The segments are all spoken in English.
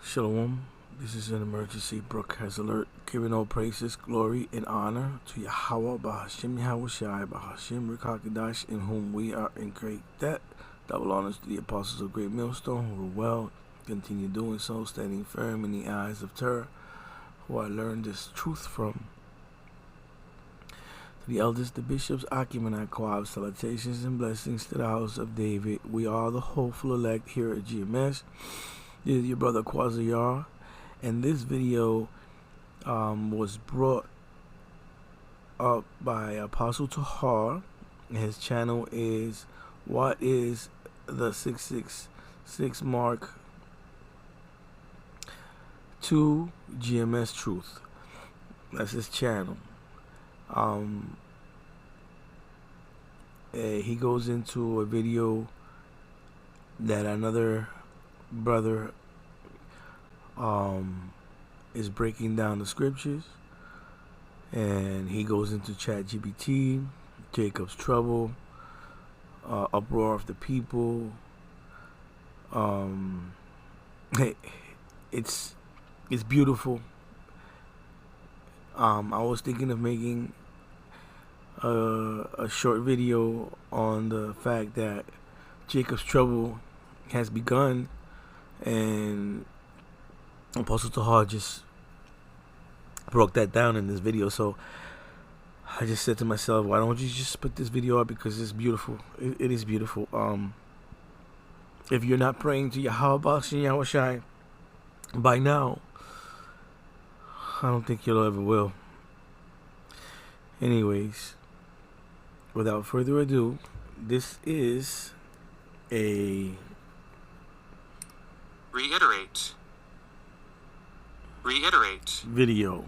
Shalom. This is an emergency broadcast alert, giving all praises, glory, and honor to Yahweh, Bahashim Yahushai, Bahashim Rekakadash, in whom we are in great debt. Double honors to the apostles of Great Millstone, who were well, continue doing so, standing firm in the eyes of terror, who I learned this truth from. To the elders, the bishops, Akim and Aquab, salutations and blessings to the house of David. We are the hopeful elect here at GMS. This is your brother Quasar, and this video was brought up by Apostle Tahar. His channel is What is the 666 Mark 2 GMS Truth. That's his channel. He goes into a video that another brother is breaking down the scriptures, and he goes into ChatGPT, Jacob's trouble, uproar of the people. It's beautiful. I was thinking of making a short video on the fact that Jacob's trouble has begun, and Apostle Tahar just broke that down in this video. So I just said to myself, why don't you just put this video up, because it's beautiful. It is beautiful. If you're not praying to Yahweh Ba'ashem Yahushai by now, I don't think you'll ever will. Anyways, without further ado, this is a Reiterate video.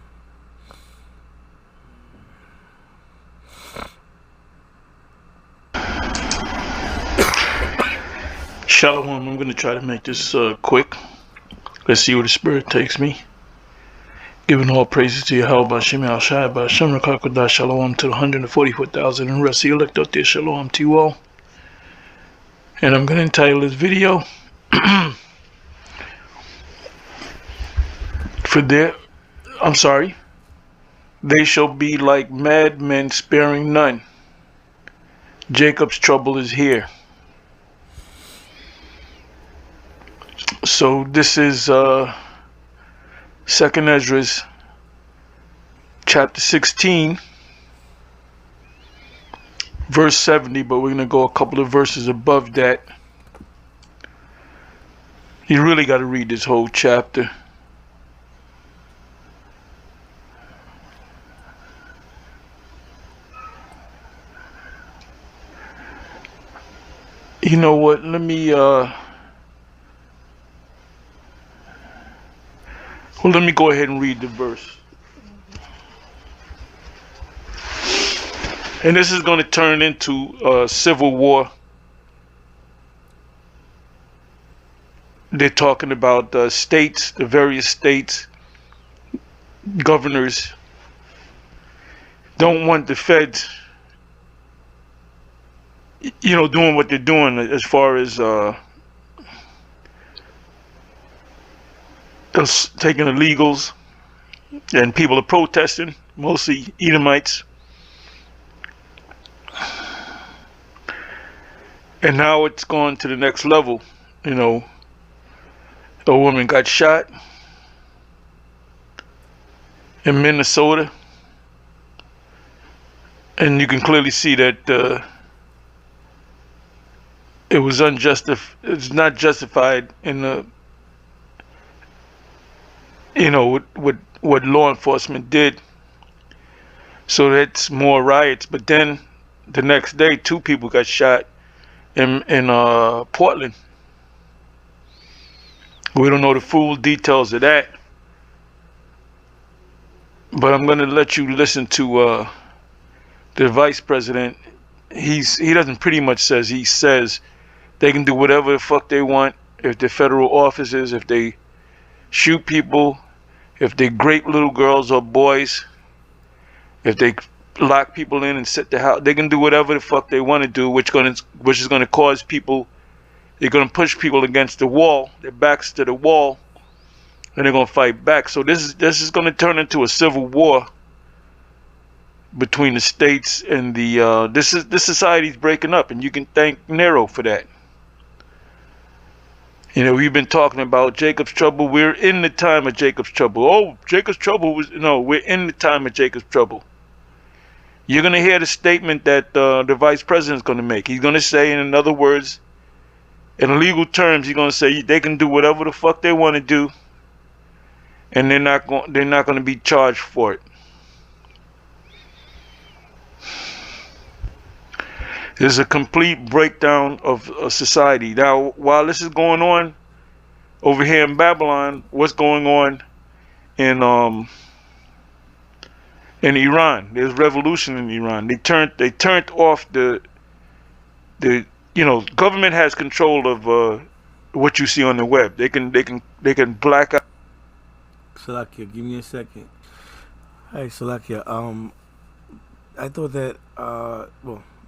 Shalom, I'm going to try to make this quick. Let's see where the Spirit takes me. Giving all praises to Yahweh, Ba'ashem Yahushai, Ba'ashem Rekakodah, Shalom to the 144,000 and rest of the elect out there. Shalom to you all. And I'm going to entitle this video, they shall be like madmen sparing none. Jacob's trouble is here. So this is 2nd Esdras chapter 16 verse 70, but we're going to go a couple of verses above that. You really got to read this whole chapter. You know what, let me go ahead and read the verse. And this is going to turn into a civil war. They're talking about the states, the various states, governors don't want the feds, doing what they're doing as far as taking illegals, and people are protesting, mostly Edomites. And now it's gone to the next level. A woman got shot in Minnesota, and you can clearly see that it was unjustified. It's not justified in the what law enforcement did. So that's more riots. But then the next day, 2 people got shot in Portland. We don't know the full details of that, but I'm going to let you listen to the vice president. He doesn't pretty much says, he says they can do whatever the fuck they want if they're federal officers, if they shoot people, if they rape little girls or boys, if they lock people in and sit the house. They can do whatever the fuck they want to do, which is going to cause people. They're going to push people against the wall, their backs to the wall, and they're gonna fight back. So this is gonna turn into a civil war between the states and the this society's breaking up, and you can thank Nero for that. You know, we've been talking about Jacob's trouble. We're in the time of Jacob's trouble. Oh, Jacob's trouble was no. We're in the time of Jacob's trouble. You're gonna hear the statement that the vice president's gonna make. He's gonna say, in other words, in legal terms, he's gonna say they can do whatever the fuck they want to do, and they're not going to be charged for it. There's a complete breakdown of society. Now, while this is going on over here in Babylon, what's going on in Iran? There's revolution in Iran. They turned off the government has control of what you see on the web. They can black out. Salakia, give me a second. Hey, Salakia. I thought that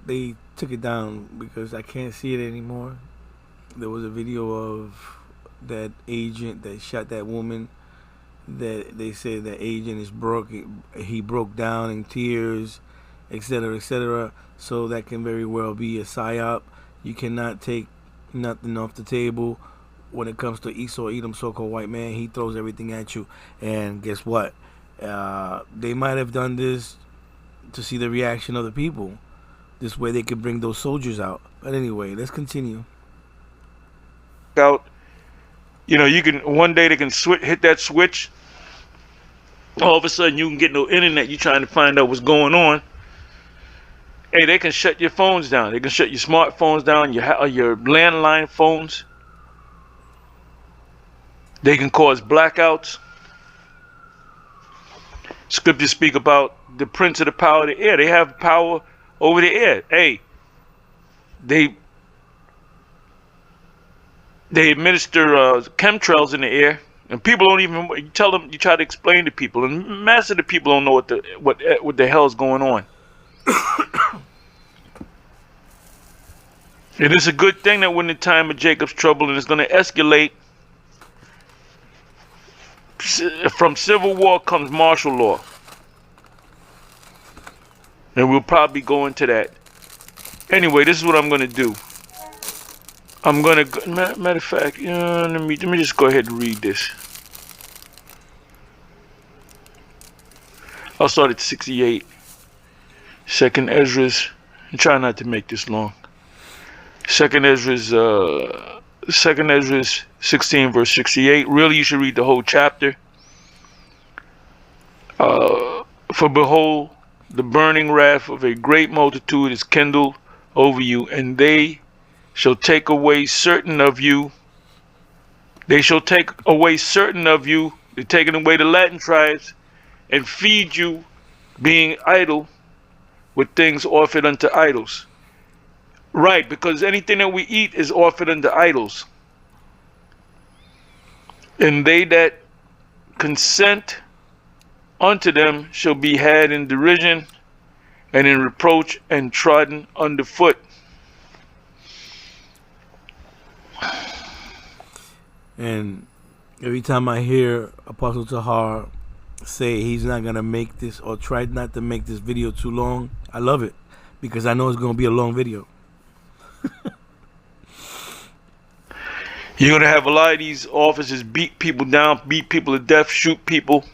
they took it down because I can't see it anymore. There was a video of that agent that shot that woman. That they said that agent is broken. He broke down in tears, etc., etc. So that can very well be a psyop. You cannot take nothing off the table. When it comes to Esau, Edom, so-called white man, he throws everything at you. And guess what? They might have done this to see the reaction of the people. This way they could bring those soldiers out. But anyway, let's continue. Out. You know, you can one day they can hit that switch. All of a sudden you can get no internet. You're trying to find out what's going on. Hey, they can shut your phones down. They can shut your smartphones down, your landline phones. They can cause blackouts. Scriptures speak about the prince of the power of the air. They have power over the air. Hey, they administer chemtrails in the air, and people don't even. You tell them, you try to explain to people, and mass of the people don't know what the hell is going on. It is a good thing that we're in the time of Jacob's trouble, and it's going to escalate. From civil war comes martial law, and we'll probably go into that. Anyway, this is what I'm going to do. I'm going to, matter of fact, let me just go ahead and read this. I'll start at 68. Second Ezra's, and try not to make this long. Second Ezra's 16 verse 68. Really, you should read the whole chapter. For behold, the burning wrath of a great multitude is kindled over you, and they shall take away certain of you. They shall take away certain of you. They're taking away the Latin tribes and feed you, being idle, with things offered unto idols. Right, because anything that we eat is offered unto idols. And they that consent unto them shall be had in derision and in reproach and trodden underfoot. And every time I hear Apostle Tahar say he's not going to make this, or try not to make this video too long, I love it, because I know it's going to be a long video. You're going to have a lot of these officers beat people down, beat people to death, shoot people.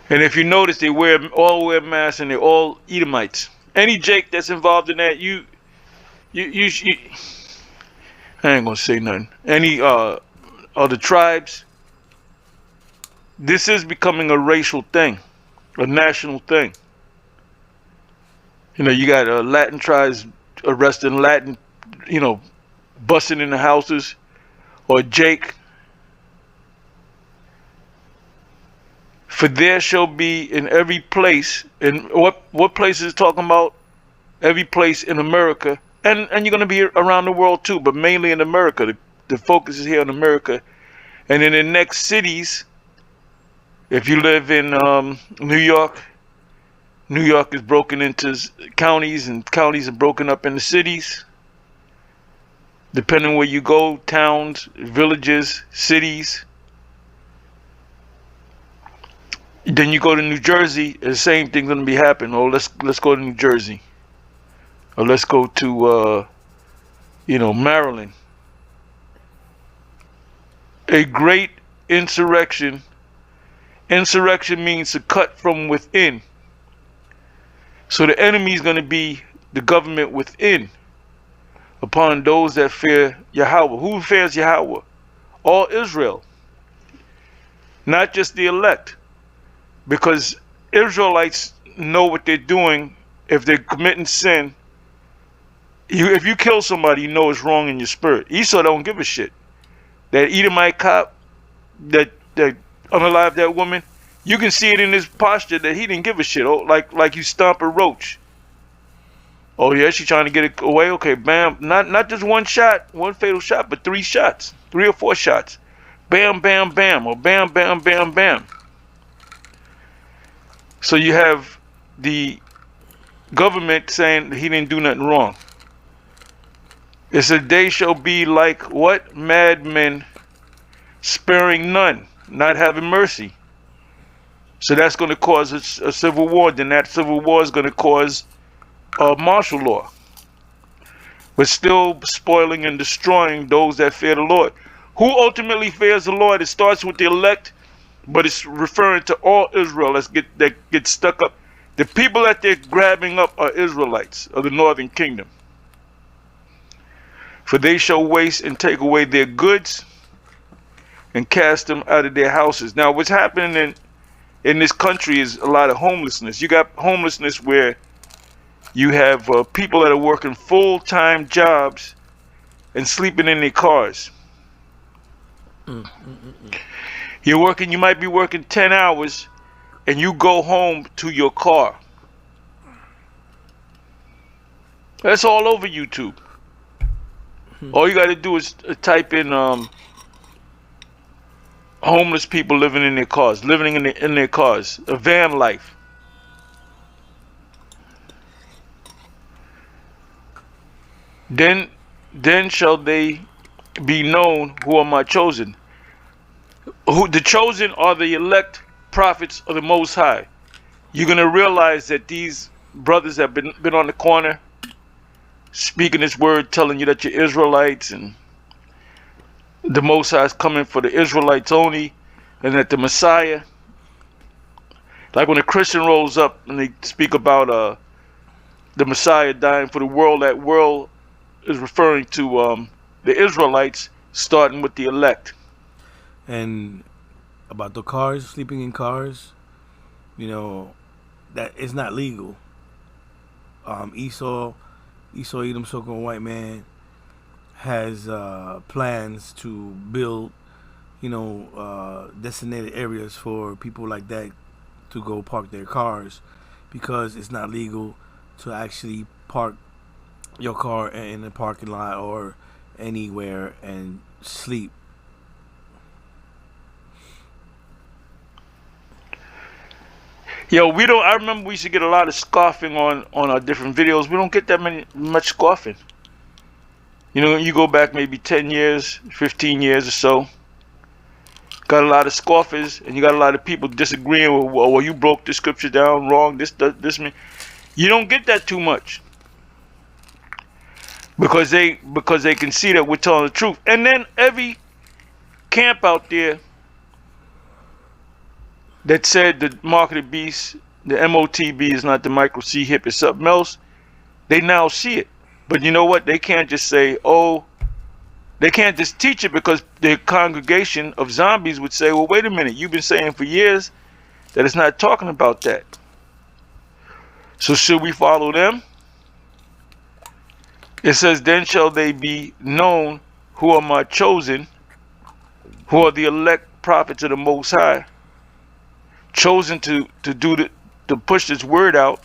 And if you notice, they all wear masks, and they're all Edomites. Any Jake that's involved in that, you I ain't gonna say nothing. Any other tribes, this is becoming a racial thing, a national thing. You know, you got Latin tribes arresting Latin, busting in the houses, or Jake. For there shall be in every place, and what place is it talking about? Every place in America, and you're going to be around the world too, but mainly in America. The focus is here in America. And in the next cities, if you live in New York is broken into counties, and counties are broken up into cities. Depending where you go, towns, villages, cities. Then you go to New Jersey, the same thing's gonna be happening. Oh, let's go to New Jersey, or let's go to Maryland. A great insurrection. Insurrection means to cut from within. So the enemy is gonna be the government within, upon those that fear Yahweh. Who fears Yahweh? All Israel, not just the elect. Because Israelites know what they're doing. If they're committing sin, if you kill somebody, you know it's wrong in your spirit. Esau don't give a shit. That Edomite cop that unalived that woman, you can see it in his posture that he didn't give a shit. Oh, like you stomp a roach. Oh yeah, she trying to get it away. Okay, bam. Not just one shot, one fatal shot, but 3 shots, 3 or 4 shots. Bam, bam, bam, or bam, bam, bam, bam. So you have the government saying he didn't do nothing wrong. It said they shall be like what? Madmen, sparing none, not having mercy. So that's going to cause a civil war. Then that civil war is going to cause martial law. But still spoiling and destroying those that fear the Lord. Who ultimately fears the Lord? It starts with the elect, but it's referring to all Israel that get stuck up. The people that they're grabbing up are Israelites of the northern kingdom. For they shall waste and take away their goods and cast them out of their houses. Now what's happening in this country is a lot of homelessness. You got homelessness where you have people that are working full-time jobs and sleeping in their cars. You might be working 10 hours and you go home to your car. That's all over YouTube. All you got to do is type in homeless people living in their cars, in their cars, a van life. Then shall they be known who are my chosen. Who the chosen are the elect prophets of the Most High. You're gonna realize that these brothers have been on the corner, speaking this word, telling you that you're Israelites, and the Most High is coming for the Israelites only, and that the Messiah, like when a Christian rolls up and they speak about the Messiah dying for the world, that world is referring to the Israelites, starting with the elect. And about the cars, sleeping in cars, that is not legal. Esau, Edom, so-called white man, has plans to build, designated areas for people like that to go park their cars, because it's not legal to actually park your car in a parking lot or anywhere and sleep. Yo, I remember we used to get a lot of scoffing on our different videos. We don't get that much scoffing. You go back maybe 10 years, 15 years or so. Got a lot of scoffers, and you got a lot of people disagreeing with, well, you broke the scripture down wrong, this mean. You don't get that too much. Because they can see that we're telling the truth. And then every camp out there that said the mark of the beast, the MOTB is not the micro C hip, it's something else, they now see it. But you know what? They can't just say, they can't just teach it, because their congregation of zombies would say, well, wait a minute, you've been saying for years that it's not talking about that. So should we follow them? It says, then shall they be known who are my chosen, who are the elect prophets of the Most High, chosen to push this word out,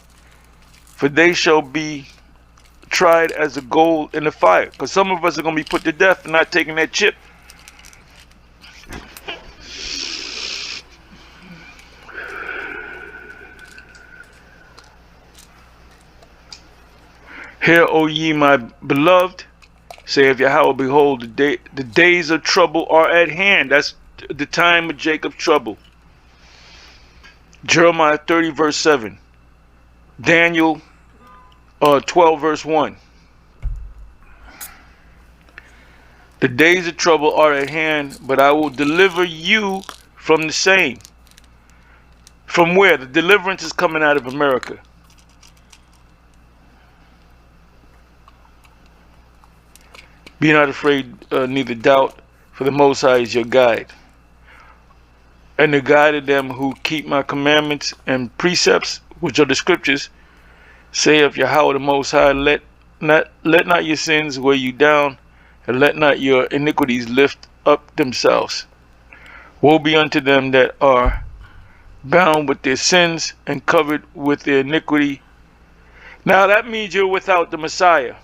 for they shall be tried as a gold in the fire. Because some of us are going to be put to death for not taking that chip. Hear, O ye my beloved, Say of Yahweh, behold, the days of trouble are at hand. That's the time of Jacob's trouble. Jeremiah 30 verse 7. Daniel 12 verse 1. The days of trouble are at hand, but I will deliver you from the same. From where? The deliverance is coming out of America. Be not afraid, neither doubt, for the Most High is your guide. And the guide of them who keep my commandments and precepts, which are the scriptures, saith Yahweh the Most High, let not your sins weigh you down, and let not your iniquities lift up themselves. Woe be unto them that are bound with their sins and covered with their iniquity. Now that means you're without the Messiah.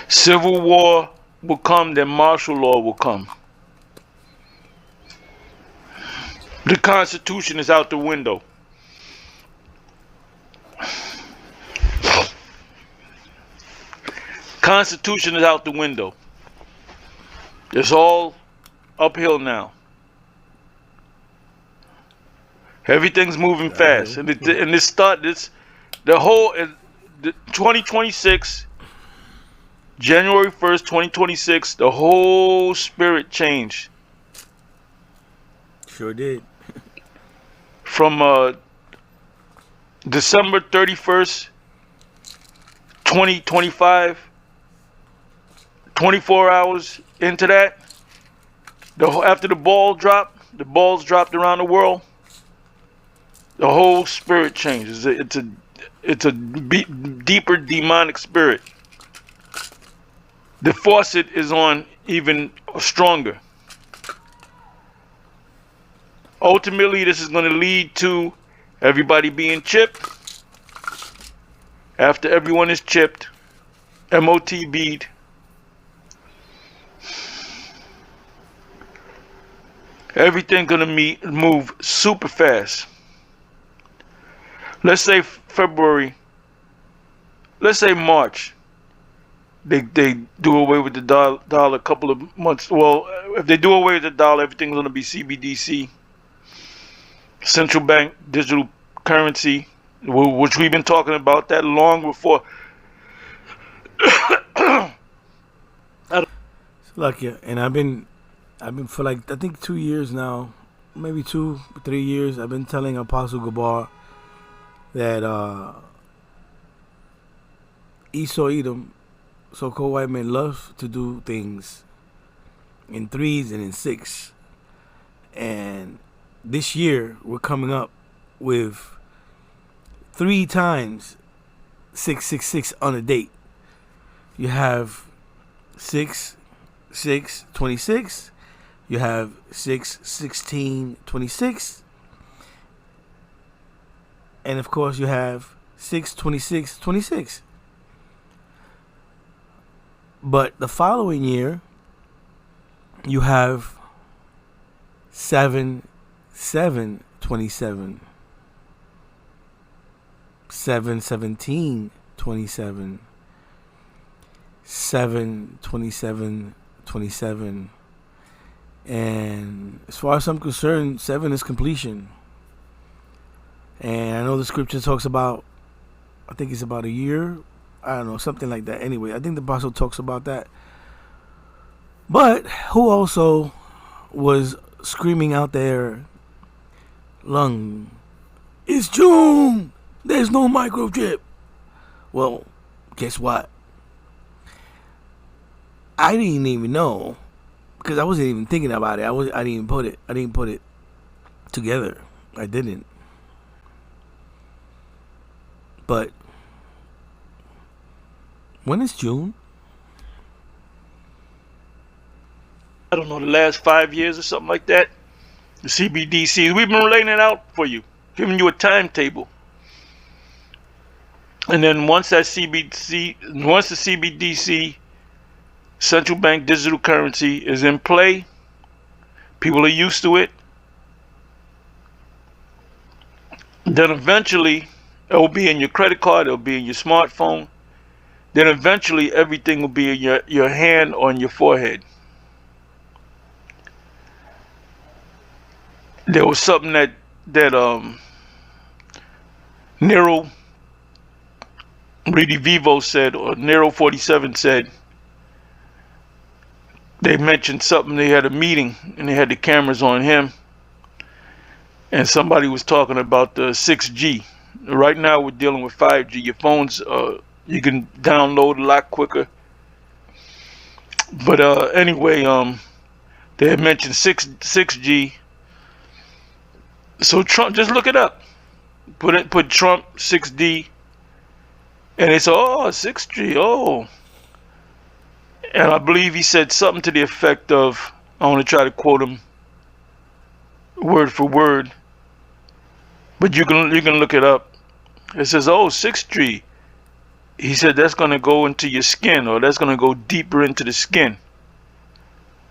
Civil war will come, then martial law will come. The Constitution is out the window. Constitution is out the window. It's all uphill now. Everything's moving fast, and the whole 2026. January 1st, 2026, the whole spirit changed. Sure did. From December 31st, 2025, 24 hours into that, after the balls dropped around the world, the whole spirit changes. It's a deeper demonic spirit. The faucet is on even stronger. Ultimately, this is going to lead to everybody being chipped. After everyone is chipped, MOTB'd, everything's going to move super fast. Let's say February. Let's say March. They do away with the dollar a couple of months. Well, if they do away with the dollar, everything's going to be CBDC, central bank digital currency, which we've been talking about that long before. Lucky, and I've been for like I think 2 years now, maybe 2-3 years. I've been telling Apostle Gabar that Esau Edom, so-called white men, love to do things in 3s and in 6. And this year, we're coming up with 3 times 666 on a date. You have 6/6/26. You have 6/16/26. And of course, you have 6/26/26. But the following year, you have 7/7/27, 7/17/27, 7/27/27, and as far as I'm concerned, 7 is completion. And I know the scripture talks about, I think it's about a year. I don't know, something like that. Anyway, I think the apostle talks about that. But who also was screaming out there, "Lung, it's June. There's no microchip." Well, guess what? I didn't even know, because I wasn't even thinking about it. I didn't even put it together. I didn't. But when is June? I don't know, the last 5 years or something like that. The CBDCs, we've been laying it out for you, giving you a timetable. And then once the CBDC, central bank digital currency, is in play, people are used to it, then eventually it will be in your credit card, it will be in your smartphone. Then eventually everything will be in your hand or on your forehead. There was something that Nero Redivivo said, or Nero 47 said. They mentioned something. They had a meeting and they had the cameras on him, and somebody was talking about the 6G. Right now we're dealing with 5G. Your phones, you can download a lot quicker. But anyway, they had mentioned 6G. So Trump, just look it up. Put Trump 6D, and it's 6G. Oh, and I believe he said something to the effect of, I want to try to quote him word for word, but you can look it up. It says, 6G. He said that's going to go into your skin, or that's going to go deeper into the skin.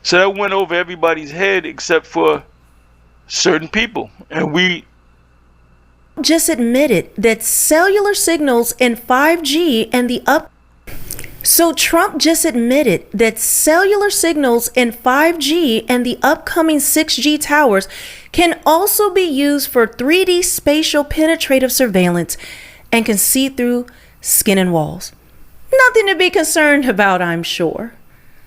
So that went over everybody's head except for certain people. And we just admitted that cellular signals in 5G and the Trump just admitted that cellular signals in 5G and the upcoming 6G towers can also be used for 3D spatial penetrative surveillance and can see through skin and walls. Nothing to be concerned about, I'm sure.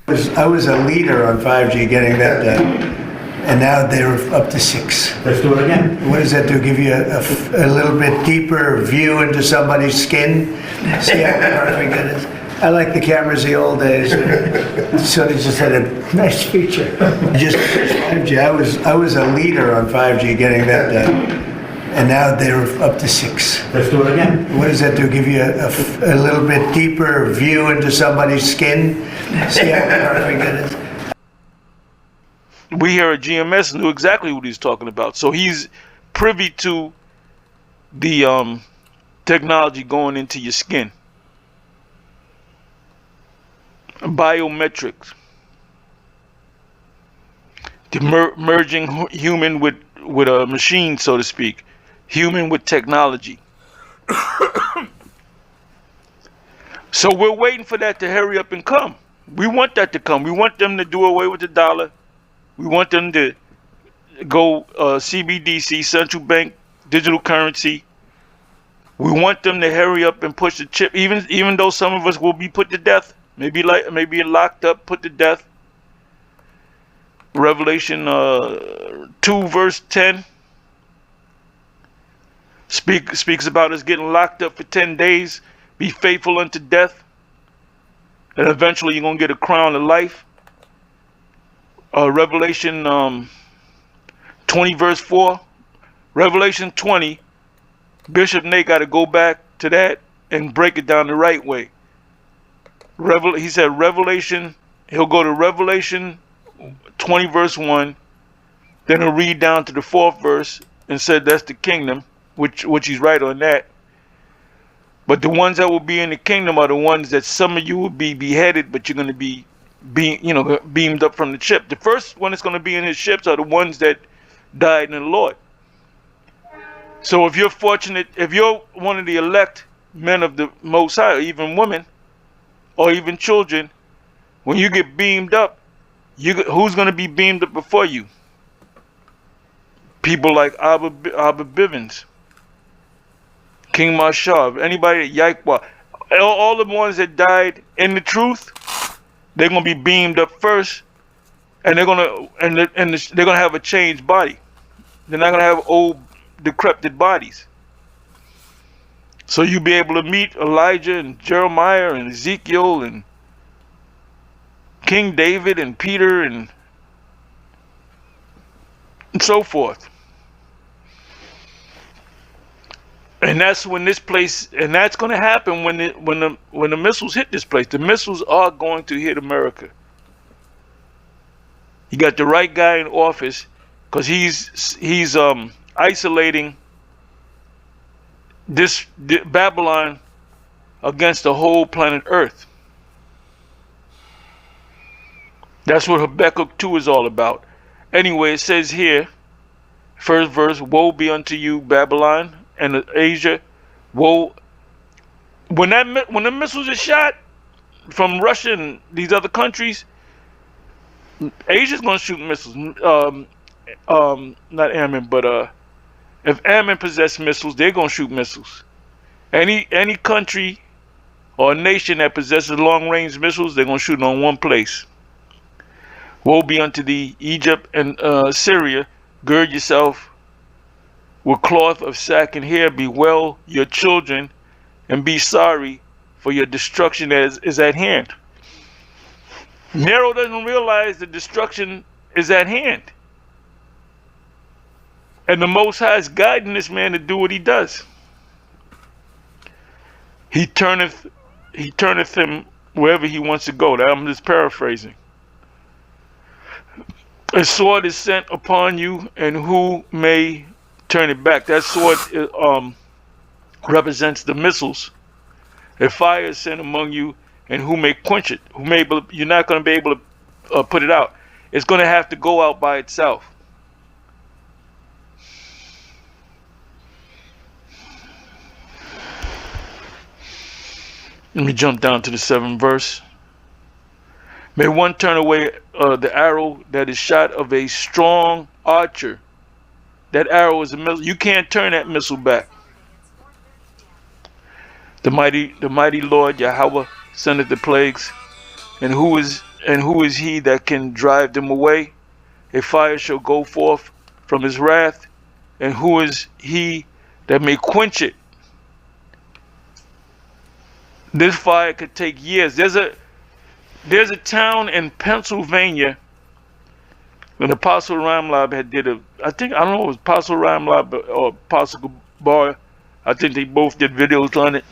I was a leader on 5G getting that done. And now they're up to 6. Let's do it again. What does that do? Give you a little bit deeper view into somebody's skin? See how perfect it is? I like the cameras the old days. So they just had a nice feature. Just 5G. I was a leader on 5G getting that done. And now they're up to 6. Let's do it again. What does that do? Give you a little bit deeper view into somebody's skin? See how perfect it is? We here at GMS knew exactly what he's talking about. So he's privy to the technology going into your skin. Biometrics. The merging human with a machine, so to speak. Human with technology. So we're waiting for that to hurry up and come. We want that to come. We want them to do away with the dollar. We want them to go CBDC, central bank digital currency. We want them to hurry up and push the chip, even though some of us will be put to death, maybe locked up, put to death. Revelation 2 verse 10 speaks about us getting locked up for 10 days. Be faithful unto death, and eventually you're gonna get a crown of life. Revelation 20 verse 4. Revelation 20, Bishop Nate got to go back to that and break it down the right way. He said Revelation, he'll go to Revelation 20 verse 1, then he'll read down to the 4th verse and said that's the kingdom, which he's right on that. But the ones that will be in the kingdom are the ones that some of you will be beheaded, but you're going to be beamed up from the ship. The first one that's going to be in his ships are the ones that died in the Lord. So if you're fortunate, if you're one of the elect men of the Most High, or even women, or even children, when you get beamed up, who's going to be beamed up before you? People like Abba Bivens, King Marshall, anybody at Yikwa, all the ones that died in the truth. They're gonna be beamed up first, and they're gonna have a changed body. They're not gonna have old, decrepit bodies. So you'll be able to meet Elijah and Jeremiah and Ezekiel and King David and Peter and so forth. And that's when this place, and that's going to happen when the missiles hit this place. The missiles are going to hit America. You got the right guy in office, because he's isolating this Babylon against the whole planet Earth. That's what Habakkuk 2 is all about. Anyway, it says here, first verse, woe be unto you, Babylon and Asia. Woe. When the missiles are shot from Russia and these other countries, Asia's going to shoot missiles. Not Ammon, but if Ammon possess missiles, they're going to shoot missiles. Any country or nation that possesses long-range missiles, they're going to shoot on one place. Woe be unto thee, Egypt and Syria. Gird yourself with cloth of sack and hair. Bewail your children and be sorry, for your destruction is at hand. Nero doesn't realize the destruction is at hand. And the Most High is guiding this man to do what he does. He turneth him wherever he wants to go. I'm just paraphrasing. A sword is sent upon you, and who may turn it back? That sword represents the missiles. A fire is sent among you, and who may quench it? You're not going to be able to put it out. It's going to have to go out by itself. Let me jump down to the 7th verse. May one turn away the arrow that is shot of a strong archer. That arrow is a missile. You can't turn that missile back. The mighty Lord Yahweh sendeth the plagues, and who is he that can drive them away? A fire shall go forth from his wrath, and who is he that may quench it? This fire could take years. There's a town in Pennsylvania when Apostle Ramlab had did I don't know if it was Apostle Ramlab or Apostle Gabar. I think they both did videos on it.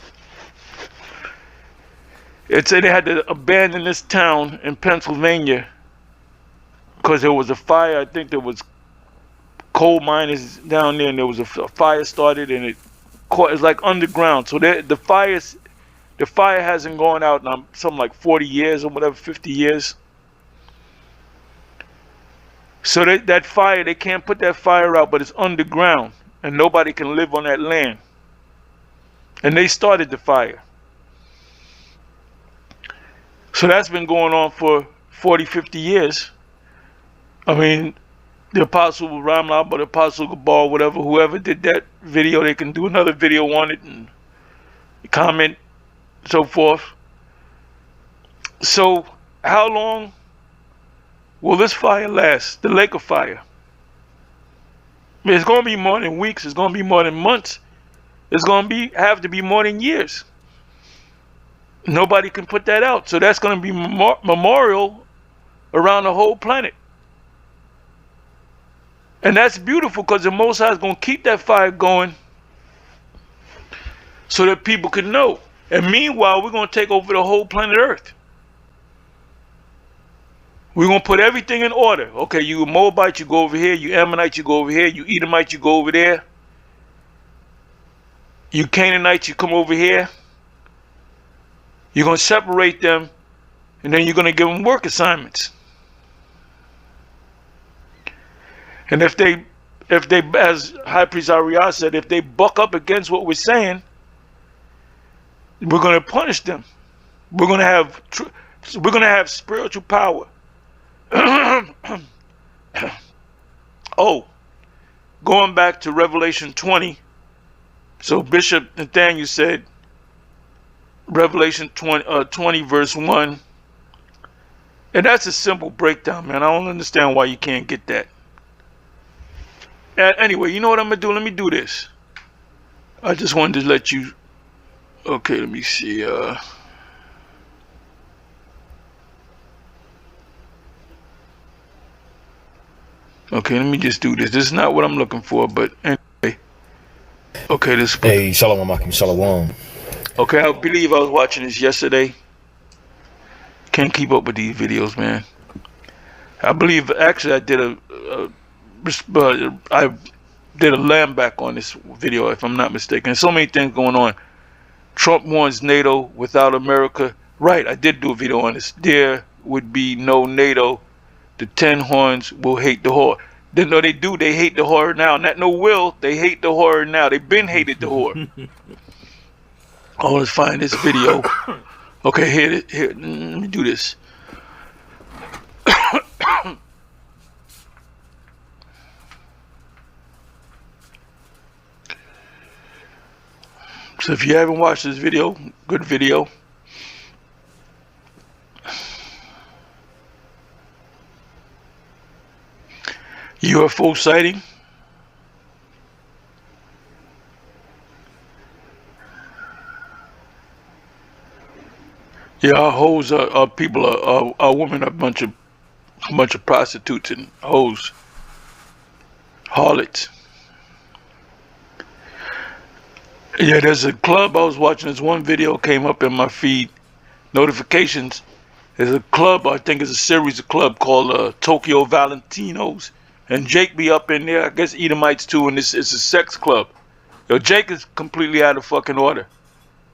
It said they had to abandon this town in Pennsylvania because there was a fire. I think there was coal miners down there, and there was a fire started, and it's like underground. So the fire hasn't gone out in something like 40 years or whatever, 50 years. So that fire, they can't put that fire out, but it's underground, and nobody can live on that land. And they started the fire. So that's been going on for 40, 50 years. I mean, the Apostle Ramlab or the Apostle Gabar, whatever, whoever did that video, they can do another video on it and comment, so forth. So how long will this fire last? The lake of fire. I mean, it's going to be more than weeks. It's going to be more than months. It's going to have to be more than years. Nobody can put that out. So that's going to be memorial around the whole planet. And that's beautiful because the Most High is going to keep that fire going so that people can know. And meanwhile, we're going to take over the whole planet Earth. We're going to put everything in order. Okay, you Moabite, you go over here. You Ammonite, you go over here. You Edomite, you go over there. You Canaanite, you come over here. You're going to separate them, and then you're going to give them work assignments. And if they, as High Priest Ariah said, if they buck up against what we're saying, we're going to punish them. We're going to have spiritual power. Oh, going back to Revelation 20. So Bishop Nathaniel said, Revelation 20 verse 1. And that's a simple breakdown, man. I don't understand why you can't get that. Anyway, you know what I'm going to do? Let me do this. I just wanted to let you... Okay, let me see. Okay, let me just do this. This is not what I'm looking for, but anyway. Okay, this... Hey, Shalom Akim, Shalom. Okay, I believe I was watching this yesterday. Can't keep up with these videos, man. I believe actually I did a lamb back on this video, if I'm not mistaken. There's so many things going on. Trump wants NATO without America. Right, I did do a video on this. There would be no NATO. The 10 horns will hate the whore. They know they do. They hate the whore now. Not no will. They hate the whore now. They been hated the whore. Oh, let's find this video. Okay, here. Let me do this. So if you haven't watched this video, good video. UFO sighting. Yeah, our hoes are people are women, a bunch of prostitutes and hoes, harlots. Yeah, there's a club I was watching. This one video came up in my feed, notifications. There's a club, I think it's a series of club called Tokyo Valentinos, and Jake be up in there. I guess Edomites too, and it's a sex club. Yo, Jake is completely out of fucking order.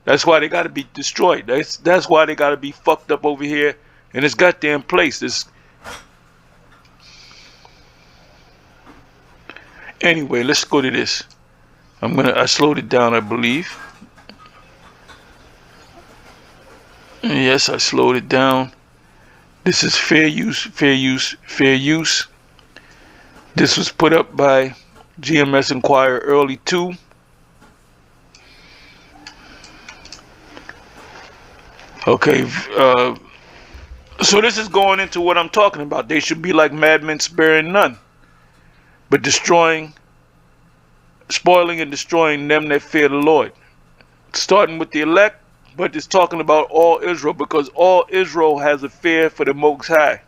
That's why they gotta be destroyed. That's why they gotta be fucked up over here in this goddamn place. Anyway, let's go to this. I slowed it down, I believe. Yes, I slowed it down. This is fair use, fair use, fair use. This was put up by GMS Inquirer early 2. Okay, so this is going into what I'm talking about. They should be like madmen, sparing none, but spoiling and destroying them that fear the Lord. Starting with the elect, but it's talking about all Israel, because all Israel has a fear for the Most High.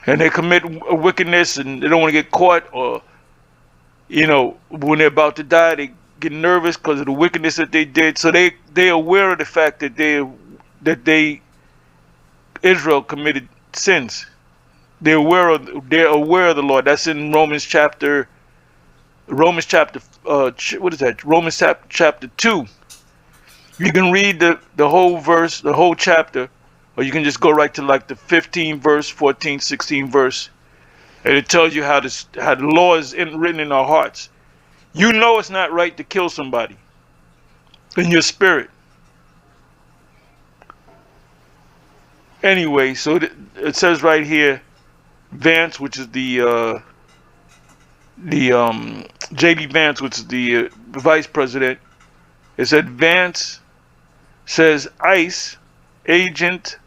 And they commit wickedness and they don't want to get caught, or, you know, when they're about to die, they get nervous because of the wickedness that they did. So they're aware of the fact that Israel committed sins. They're aware of the Lord. That's in Romans chapter what is that? Romans chapter 2. You can read the whole verse, the whole chapter, or you can just go right to like the 15 verse, 14, 16 verse, and it tells you how the law is written in our hearts. You know it's not right to kill somebody in your spirit. Anyway, so it says right here, Vance, which is the J.D. Vance, which is the vice president. It said Vance says ICE agent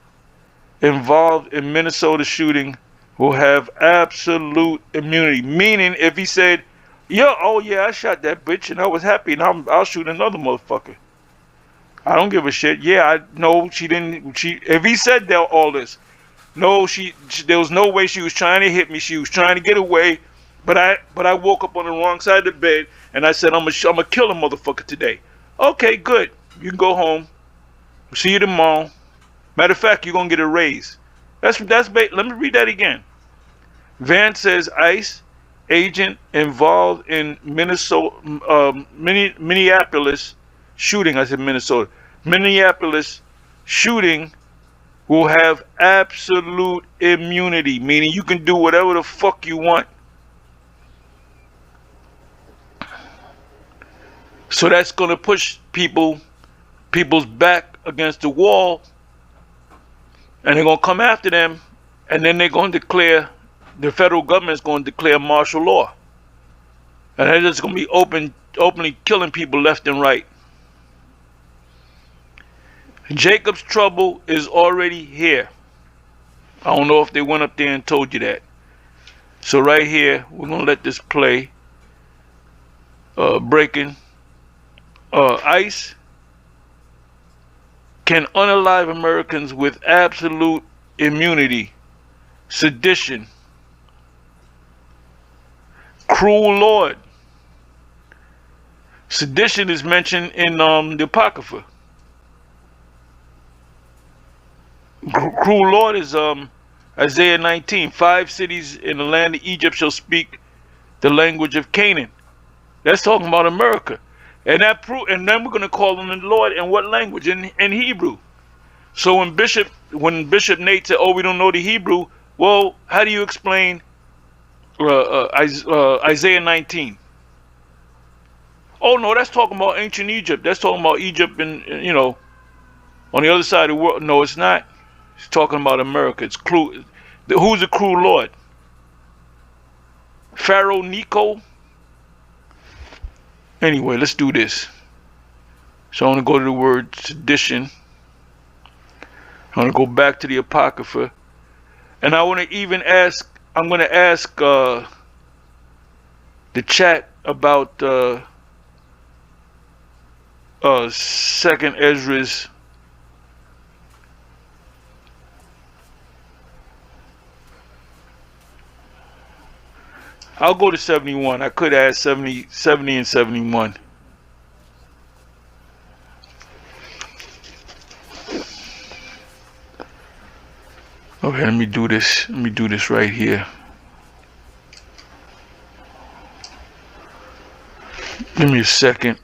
involved in Minnesota shooting will have absolute immunity. Meaning, if he said, oh yeah, I shot that bitch and I was happy, and I'll shoot another motherfucker. I don't give a shit. Yeah, I know she didn't. If he said all this. No, there was no way she was trying to hit me. She was trying to get away, but I woke up on the wrong side of the bed, and I said, I'm gonna kill a motherfucker today. Okay, good. You can go home. See you tomorrow. Matter of fact, you're gonna get a raise. Let me read that again. Vance says ICE agent involved in Minneapolis shooting. I said Minnesota. Minneapolis shooting will have absolute immunity, meaning you can do whatever the fuck you want. So that's going to push people's back against the wall, and they're going to come after them, and then they're going to declare, the federal government is going to declare martial law. And they're just going to be openly killing people left and right. Jacob's trouble is already here. I don't know if they went up there and told you that. So right here, we're going to let this play. Breaking. ICE can unalive Americans with absolute immunity. Sedition. Cruel Lord. Sedition is mentioned in the Apocrypha. Cruel Lord is Isaiah 19. 5 cities in the land of Egypt shall speak the language of Canaan. That's talking about America. And and then we're going to call on the Lord in what language? In Hebrew. So when Bishop Nate said, "Oh, we don't know the Hebrew," well, how do you explain Isaiah 19? Oh no, that's talking about ancient Egypt. That's talking about Egypt and on the other side of the world. No, it's not. It's talking about America. It's who's the cruel Lord? Pharaoh Necho? Anyway, let's do this. So I want to go to the word sedition. I want to go back to the Apocrypha. And I want to even ask, I'm going to ask the chat about Second Ezra's. I'll go to 71. I could add 70 and 71. Okay, let me do this. Let me do this right here. Give me a second.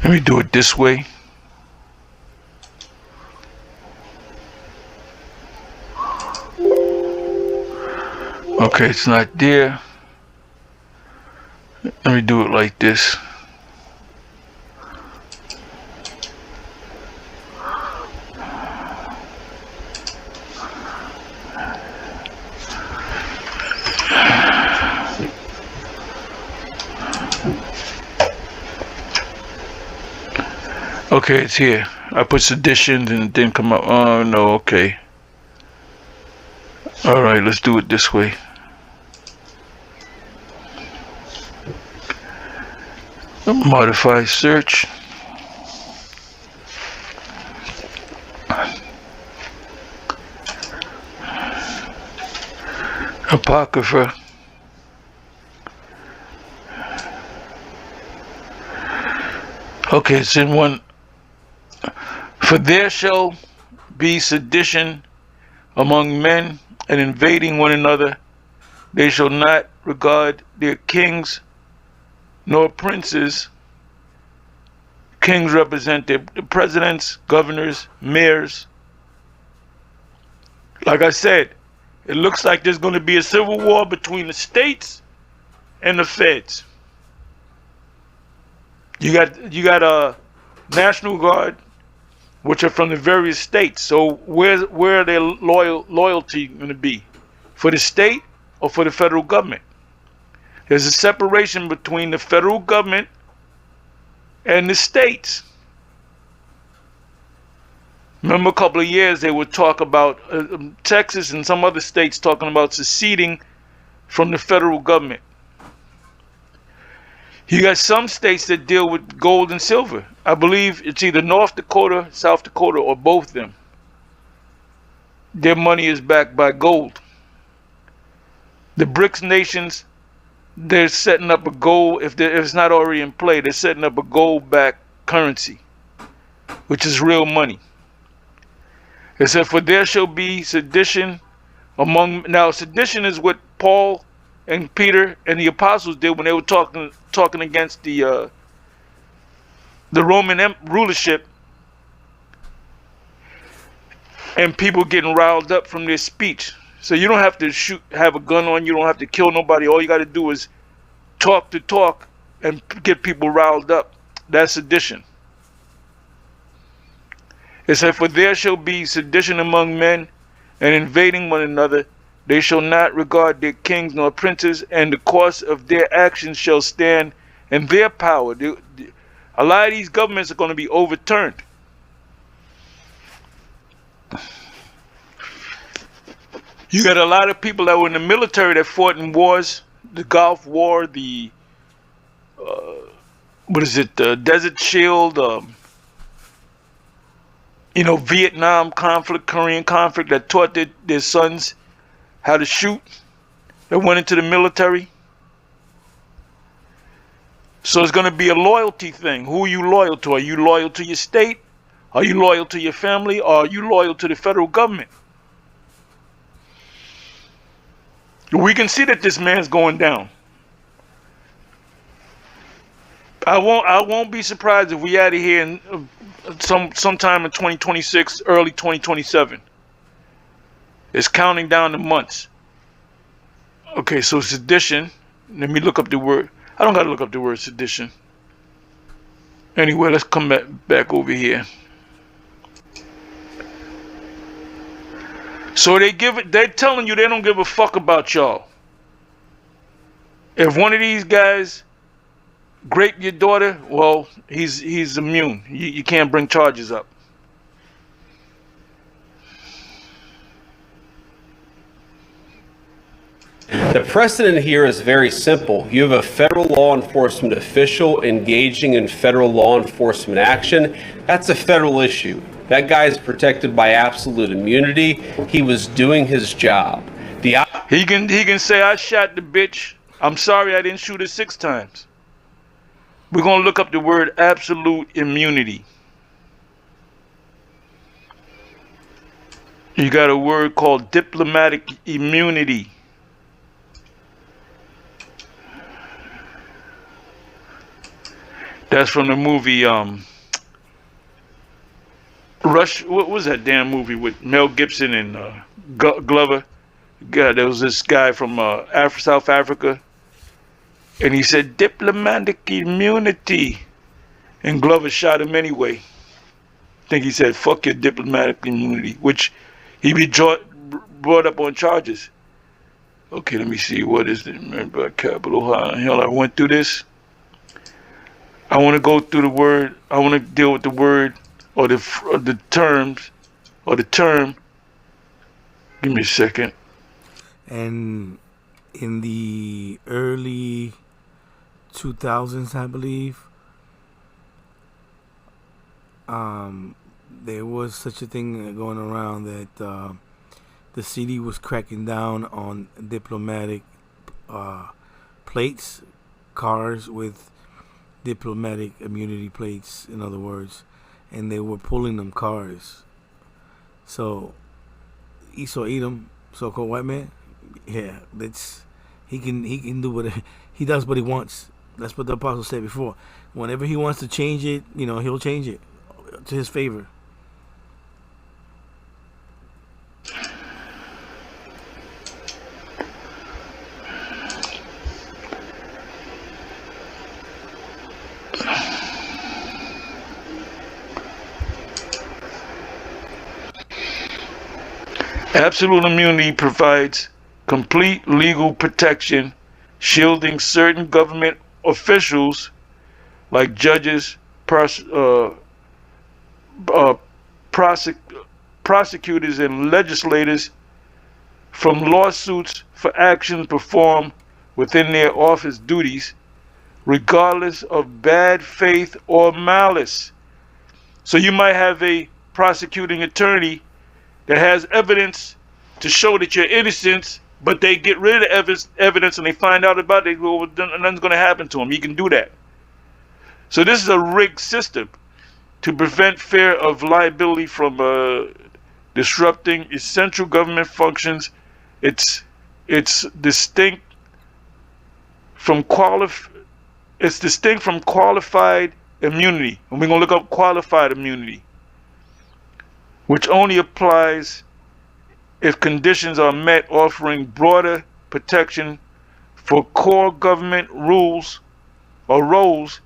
Let me do it this way. Okay, it's not there. Let me do it like this. Okay, it's here. I put seditions and it didn't come up. Oh no, okay. Alright, let's do it this way. Modify search. Apocrypha. Okay, it's in one. For there shall be sedition among men and invading one another. They shall not regard their kings nor princes. Kings represent the presidents, governors, mayors. Like I said, it looks like there's going to be a civil war between the states and the feds. You got a National Guard, which are from the various states. So where are their loyalty going to be? For the state or for the federal government? There's a separation between the federal government and the states. Remember a couple of years they would talk about Texas and some other states talking about seceding from the federal government. You got some states that deal with gold and silver. I believe it's either North Dakota, South Dakota, or both of them. Their money is backed by gold. The BRICS nations, they're setting up a gold, if it's not already in play, they're setting up a gold-backed currency, which is real money. It said, for there shall be sedition among, now sedition is what Paul and Peter and the apostles did when they were talking against the Roman rulership, and people getting riled up from their speech. So you don't have to have a gun on, you don't have to kill nobody. All you got to do is talk the talk and get people riled up. That's sedition. It said, for there shall be sedition among men and invading one another. They shall not regard their kings nor princes, and the course of their actions shall stand in their power. A lot of these governments are going to be overturned. You got a lot of people that were in the military that fought in wars, the Gulf War, the Desert Shield, Vietnam conflict, Korean conflict, that taught their sons how to shoot, that went into the military. So it's going to be a loyalty thing. Who are you loyal to? Are you loyal to your state? Are you loyal to your family, or are you loyal to the federal government? We can see that this man's going down. I won't be surprised if we out of here in sometime in 2026, early 2027. It's counting down the months. Okay, so sedition. Let me look up the word. I don't gotta look up the word sedition. Anyway, let's come back over here. So they're telling you they don't give a fuck about y'all. If one of these guys grape your daughter, well, he's immune. You can't bring charges up. The precedent here is very simple. You have a federal law enforcement official engaging in federal law enforcement action. That's a federal issue. That guy is protected by absolute immunity. He was doing his job. He can say, I shot the bitch. I'm sorry I didn't shoot her 6 times. We're going to look up the word absolute immunity. You got a word called diplomatic immunity. That's from the movie Rush. What was that damn movie with Mel Gibson and Glover? God, there was this guy from South Africa, and he said diplomatic immunity, and Glover shot him anyway. I think he said, "Fuck your diplomatic immunity," which he be brought up on charges. Okay, let me see. What is it? Remember, capital hell, I went through this. I want to go through the word. I want to deal with the word or the terms or the term. Give me a second. And in the early 2000s, I believe, there was such a thing going around that the city was cracking down on diplomatic plates, cars with diplomatic immunity plates, in other words, and they were pulling them cars. So Esau Edom, so-called white man, yeah, he can do what he does what he wants. That's what the apostle said before. Whenever he wants to change it, he'll change it to his favor. Absolute immunity provides complete legal protection, shielding certain government officials like judges, prosecutors, and legislators from lawsuits for actions performed within their office duties, regardless of bad faith or malice. So you might have a prosecuting attorney that has evidence to show that you're innocent, but they get rid of the evidence and they find out about it, well, nothing's going to happen to them. You can do that. So this is a rigged system to prevent fear of liability from disrupting essential government functions. It's distinct from qualified immunity. And we're going to look up qualified immunity, which only applies if conditions are met, offering broader protection for core government rules or roles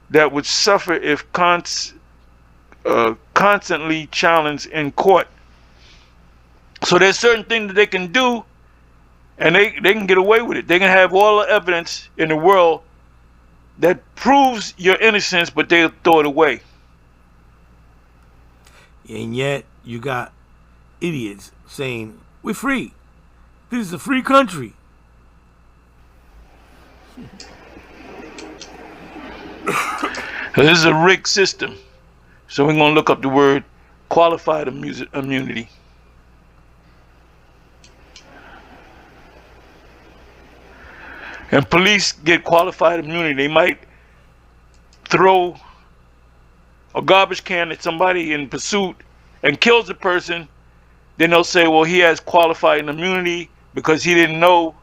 that would suffer if constantly challenged in court. So there's certain things that they can do, and they can get away with it. They can have all the evidence in the world that proves your innocence, but they'll throw it away. And yet you got idiots saying, we're free. This is a free country. This is a rigged system. So we're going to look up the word qualified immunity. And police get qualified immunity. They might throw a garbage can at somebody in pursuit and kills the person, then they'll say, well, he has qualified immunity because he didn't know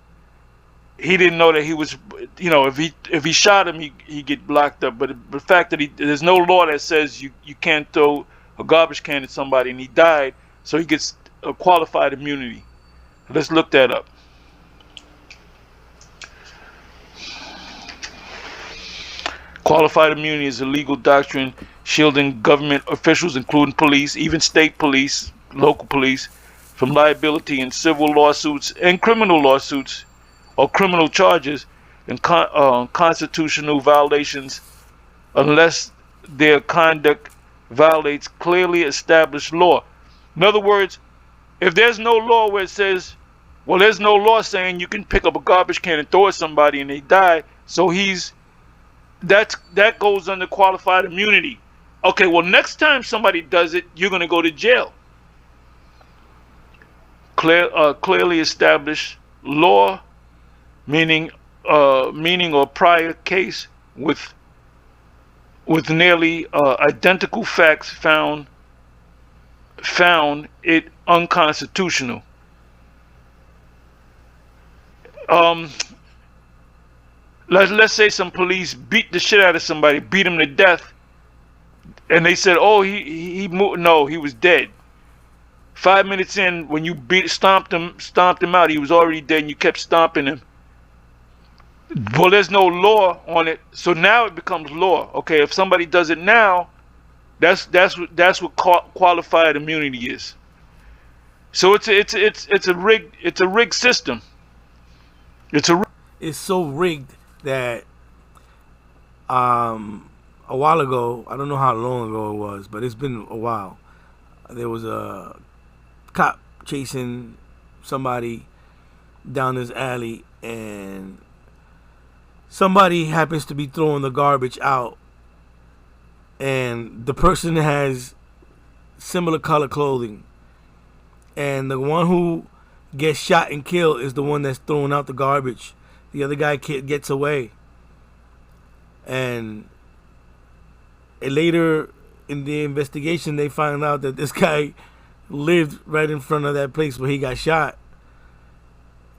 that he was, if he shot him, he get locked up. But the fact that there's no law that says you can't throw a garbage can at somebody and he died, so he gets a qualified immunity. Let's look that up. Qualified immunity is a legal doctrine shielding government officials, including police, even state police, local police, from liability in civil lawsuits and criminal lawsuits or criminal charges and constitutional violations unless their conduct violates clearly established law. In other words, if there's no law where it says, well, there's no law saying you can pick up a garbage can and throw at somebody and they die, so that goes under qualified immunity. Okay, well, next time somebody does it, you're going to go to jail. Clearly established law, meaning or prior case with nearly identical facts found it unconstitutional. Let's say some police beat the shit out of somebody, beat him to death, and they said, "Oh, he moved." No, he was dead. 5 minutes in, when you stomped him out, he was already dead, and you kept stomping him. Well, there's no law on it, so now it becomes law. Okay, if somebody does it now, that's what qualified immunity is. So it's a rigged system. It's so rigged that a while ago, I don't know how long ago it was, but it's been a while. There was a cop chasing somebody down this alley, and somebody happens to be throwing the garbage out, and the person has similar color clothing, and the one who gets shot and killed is the one that's throwing out the garbage. The other guy gets away, and later in the investigation they find out that this guy lived right in front of that place where he got shot,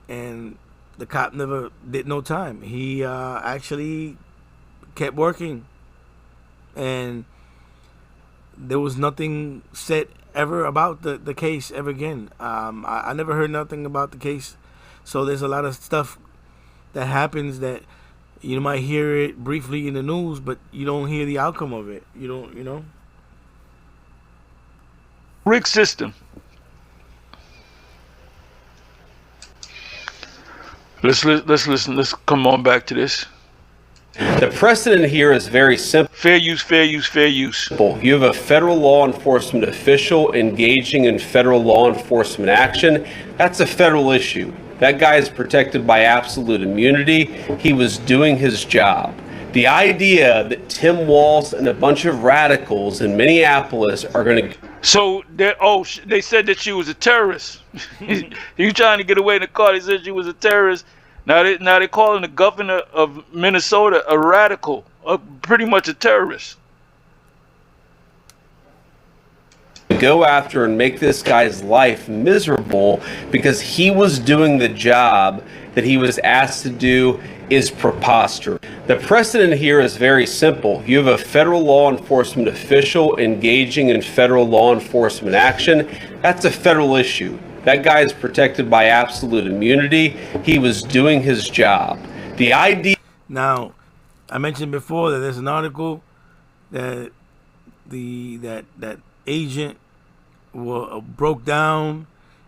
and the cop never did no time. He actually kept working, and there was nothing said ever about the case ever again. I never heard nothing about the case. So there's a lot of stuff that happens that you might hear it briefly in the news, but you don't hear the outcome of it. You don't. Rigged system. Let's listen. Let's come on back to this. The precedent here is very simple. Fair use, fair use, fair use. You have a federal law enforcement official engaging in federal law enforcement action. That's a federal issue. That guy is protected by absolute immunity. He was doing his job. The idea that Tim Walz and a bunch of radicals in Minneapolis are going to... So, they said that she was a terrorist. You trying to get away in the car, they said she was a terrorist. Now they're calling the governor of Minnesota a radical, pretty much a terrorist. Go after and make this guy's life miserable because he was doing the job that he was asked to do is preposterous. The precedent here is very simple. You have a federal law enforcement official engaging in federal law enforcement action. That's a federal issue. That guy is protected by absolute immunity. He was doing his job. The idea... Now, I mentioned before that there's an article that that agent broke down,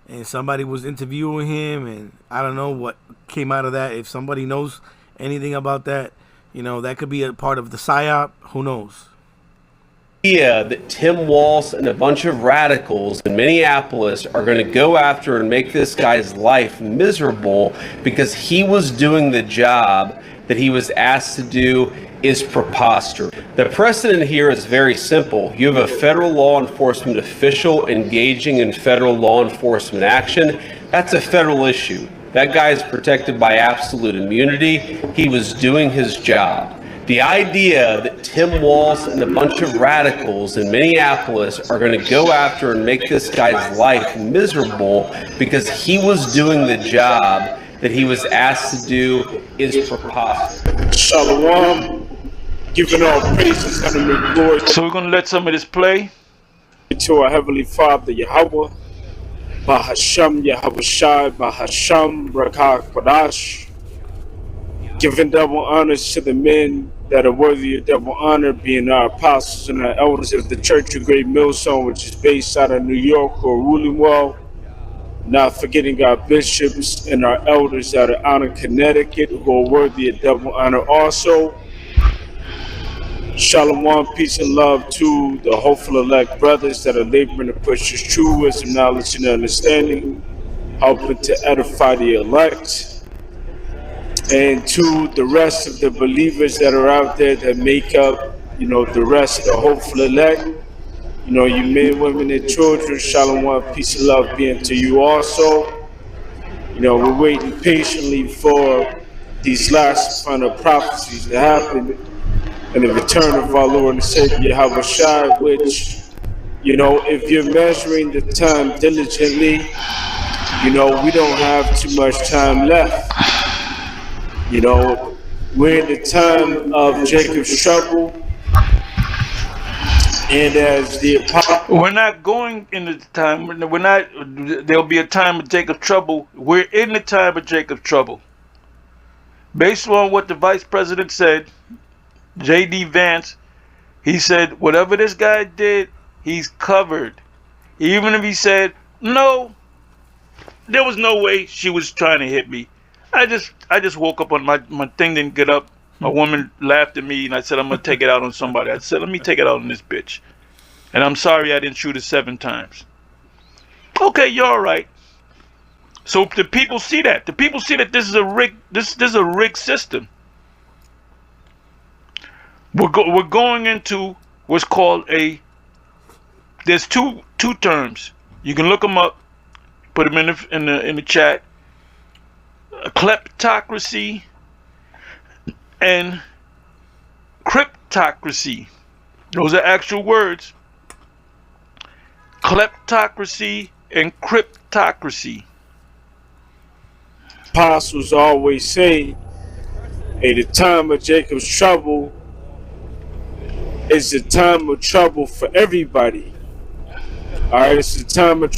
and somebody was interviewing him, and I don't know what came out of that. If somebody knows anything about that, that could be a part of the PSYOP. Who knows? Idea that Tim Walz and a bunch of radicals in Minneapolis are going to go after and make this guy's life miserable because he was doing the job that he was asked to do is preposterous. The precedent here is very simple. You have a federal law enforcement official engaging in federal law enforcement action. That's a federal issue. That guy is protected by absolute immunity. He was doing his job. The idea that Tim Walz and a bunch of radicals in Minneapolis are going to go after and make this guy's life miserable because he was doing the job that he was asked to do is preposterous. Shalom, giving all praises and glory So we're gonna let some of this play. to our Heavenly Father, Yahweh, Bahasham, Yahweh Shai, Bahasham, Rakah Kodash, giving double honors to the men that are worthy of double honor, being our apostles and our elders of the Church of Great Millstone, which is based out of New York or ruling well. Not forgetting our bishops and our elders that are out in Connecticut who are worthy of double honor also. Shalom, peace and love to the hopeful elect brothers that are laboring to push us true wisdom, knowledge, and understanding, helping to edify the elect. And to the rest of the believers that are out there that make up, the rest of the hopeful elect. You men, women, and children, shalom, peace and love be unto you also. We're waiting patiently for these last final prophecies to happen and the return of our Lord and Savior Yahweh Shai, which, if you're measuring the time diligently, we don't have too much time left. We're in the time of Jacob's trouble. And as the apostle, We're not going into the time. We're not. There'll be a time of Jacob's trouble. We're in the time of Jacob's trouble. Based on what the vice president said, J.D. Vance, he said, whatever this guy did, he's covered. Even if he said, no, there was no way she was trying to hit me. I just woke up on my thing didn't get up. A woman laughed at me and I said, I'm going to take it out on somebody. I said, let me take it out on this bitch. And I'm sorry I didn't shoot it 7 times. Okay, you're all right. So the people see that. The people see that this is a rigged, this is a rigged system. We're going into what's called there's two terms. You can look them up, put them in the chat. A kleptocracy and cryptocracy. Those are actual words. Kleptocracy and cryptocracy. apostles always say, hey, the time of Jacob's trouble is the time of trouble for everybody. All right, it's the time of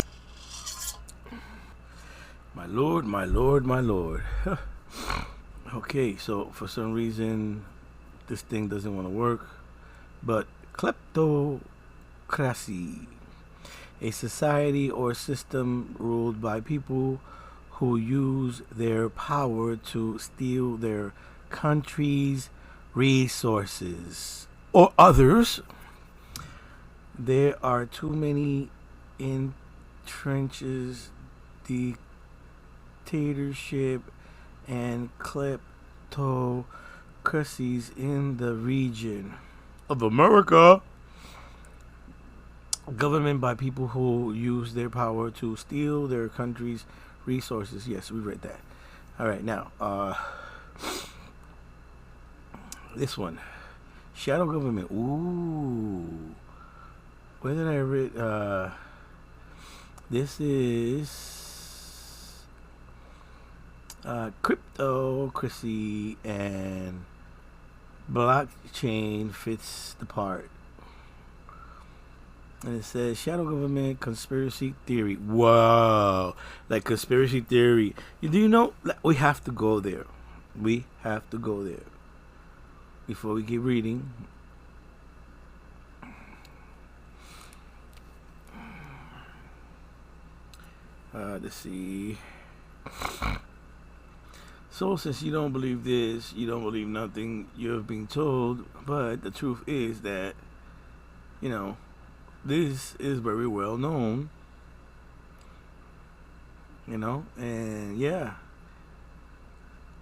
My Lord, my Lord, my Lord. Okay, so for some reason, this thing doesn't want to work. But kleptocracy, a society or system ruled by people who use their power to steal their country's resources or others. There are too many entrenches, dictatorship, and kleptocracies in the region of America. Government by people who use their power to steal their country's resources. Yes, we read that. All right, now this one, shadow government. Ooh, where did I read? This is cryptocracy and blockchain fits the part. And it says shadow government conspiracy theory. Wow, like conspiracy theory. Do you know? We have to go there. We have to go there before we keep reading. Let's see. So since you don't believe this, you don't believe nothing you have been told. But the truth is that, this is very well known. And yeah.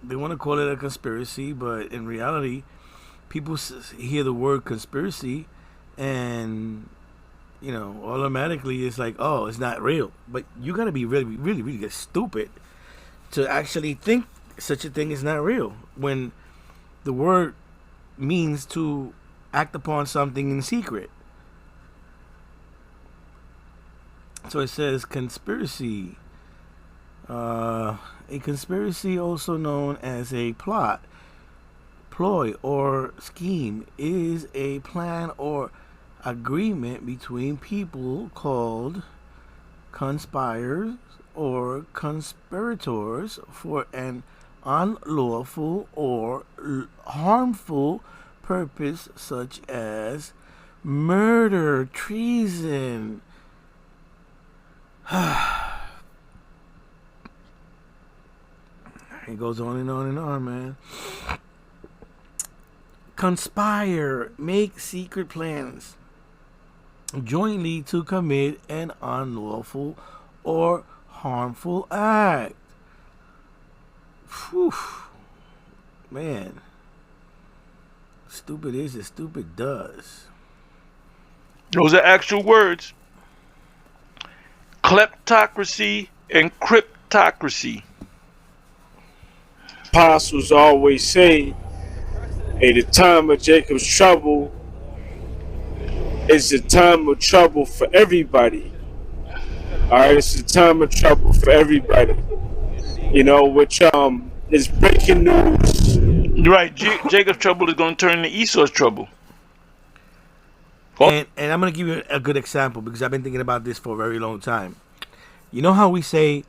They want to call it a conspiracy, but in reality, people hear the word conspiracy and automatically it's like, oh, it's not real. But you gotta be really, really, really stupid to actually think such a thing is not real. When the word, means to act upon something in secret. So it says conspiracy. A conspiracy, also known as a plot, ploy, or scheme, is a plan or agreement between people called conspirators or conspirators for an unlawful or harmful purpose, such as murder, treason. It goes on and on and on, man. Conspire, make secret plans jointly to commit an unlawful or harmful act. Whew. Man. Stupid is as stupid does. Those are actual words. Kleptocracy and cryptocracy. Apostles always say, hey, the time of Jacob's trouble is the time of trouble for everybody. All right, it's the time of trouble for everybody. You know, which is breaking news. Right, Jacob's trouble is going to turn into Esau's trouble. And I'm going to give you a good example because I've been thinking about this for a very long time. You know how we say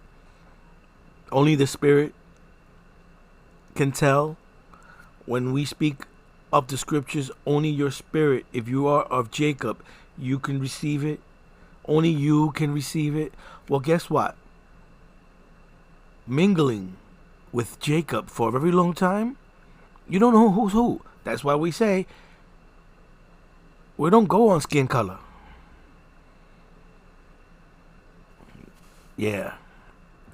only the Spirit can tell? When we speak of the scriptures, only your spirit, if you are of Jacob, you can receive it. Only you can receive it. Well, guess what? Mingling with Jacob for a very long time, you don't know who's who. That's why we say we don't go on skin color. Yeah.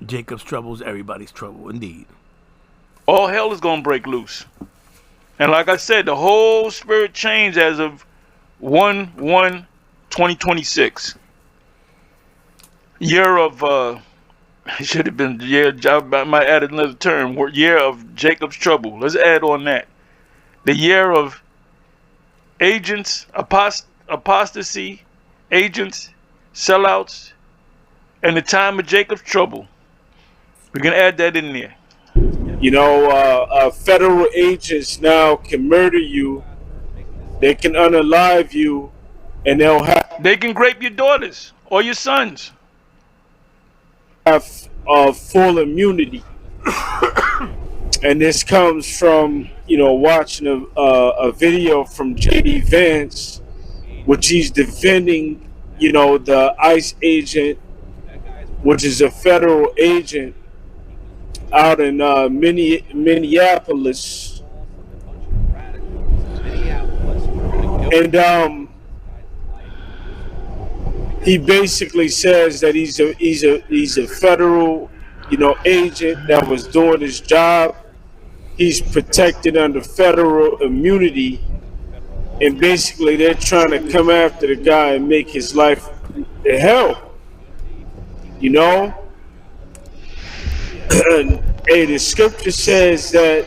Jacob's trouble is everybody's trouble, indeed. All hell is going to break loose. And like I said, the whole spirit changed as of 1/1/2026. Year of, it should have been year, I might add another term, year of Jacob's trouble. Let's add on that. The year of agents, apostasy, agents, sellouts, and the time of Jacob's trouble. We can add that in there. You know, federal agents now can murder you. They can unalive you, and they can grape your daughters or your sons. Have full immunity. And this comes from, you know, watching a video from J.D. Vance, which he's defending, you know, the ICE agent, which is a federal agent out in Minneapolis. And he basically says that he's a federal, you know, agent that was doing his job. He's protected under federal immunity, and basically they're trying to come after the guy and make his life hell. You know? Hey, the scripture says that,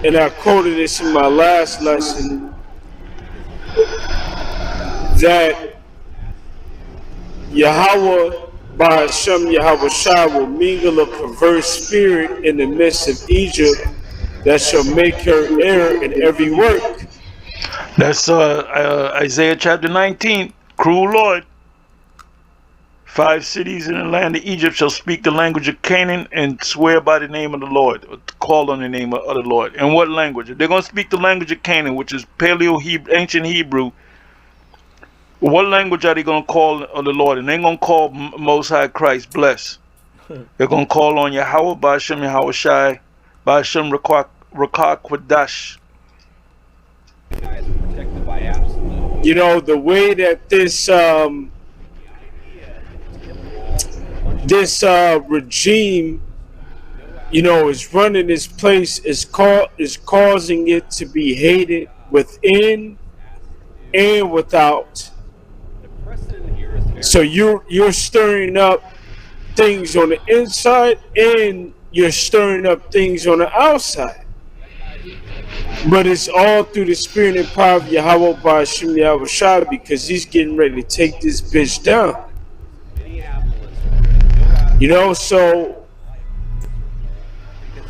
and I quoted this in my last lesson, that Yahweh, by Hashem Yahweh Shah, will mingle a perverse spirit in the midst of Egypt that shall make her err in every work. That's Isaiah chapter 19. Cruel Lord. 5 cities in the land of Egypt shall speak the language of Canaan and swear by the name of the Lord, or call on the name of the Lord. And what language? If they're going to speak the language of Canaan, which is ancient Hebrew, what language are they going to call on the Lord? And they're going to call Most High Christ bless. They're going to call on Yahweh, Ba'ashem Yahweh Shai, Ba'ashem Rakah Kwadash. You know, the way that this regime, you know, is running this place is causing it to be hated within and without. So you're stirring up things on the inside and you're stirring up things on the outside. But it's all through the spirit and power of Yahweh by Hashem Yahushua, because he's getting ready to take this bitch down. You know, so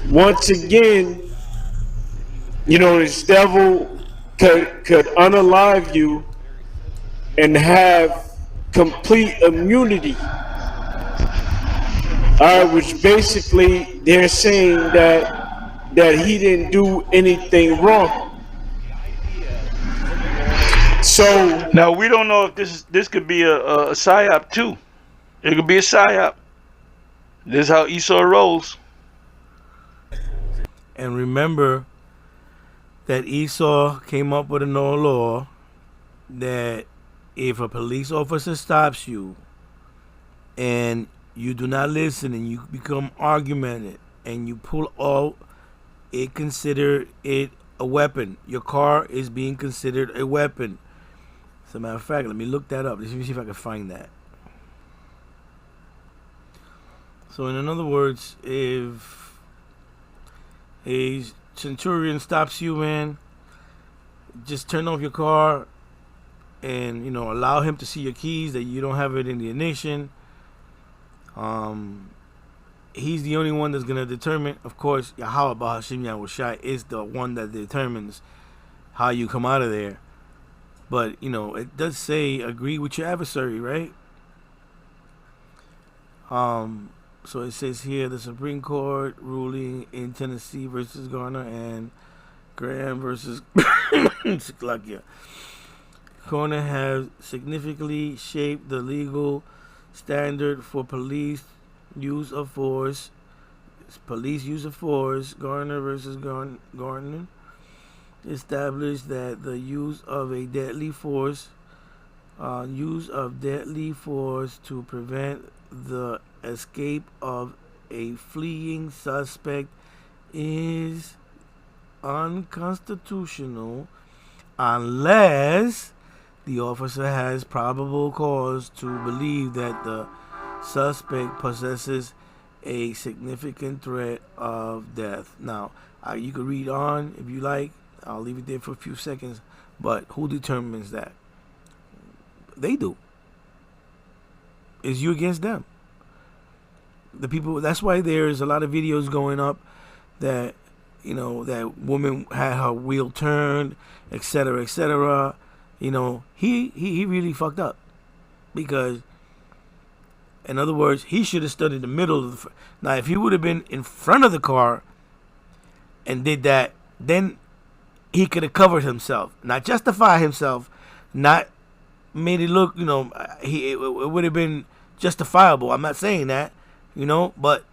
once again, you know, this devil could unalive you and have complete immunity. Which basically they're saying that he didn't do anything wrong. So now we don't know if this could be a psyop too. It could be a psyop. This is how Esau rolls. And remember that Esau came up with a no law that if a police officer stops you and you do not listen and you become argumentative and you pull out, it consider it a weapon. Your car is being considered a weapon. As a matter of fact, let me look that up. Let me see if I can find that. So in other words, if a centurion stops you, man, just turn off your car and, you know, allow him to see your keys, that you don't have it in the ignition. He's the only one that's going to determine. Of course, Yahweh Bahashim Yahushai is the one that determines how you come out of there. But, you know, it does say agree with your adversary, right? So it says here, the Supreme Court ruling in Tennessee versus Garner and Graham versus Czechoslovakia. Garner has significantly shaped the legal standard for police use of force. Garner versus Garner established that the use of deadly force to prevent the escape of a fleeing suspect is unconstitutional unless the officer has probable cause to believe that the suspect possesses a significant threat of death. Now, you can read on if you like. I'll leave it there for a few seconds. But who determines that? They do. It's you against them. The people. That's why there's a lot of videos going up that, you know, that woman had her wheel turned, etc., etc. You know, he really fucked up, because, in other words, he should have stood in the middle of the. Now, if he would have been in front of the car and did that, then he could have covered himself, not justify himself, not made it look, you know, it would have been justifiable. I'm not saying that, you know, but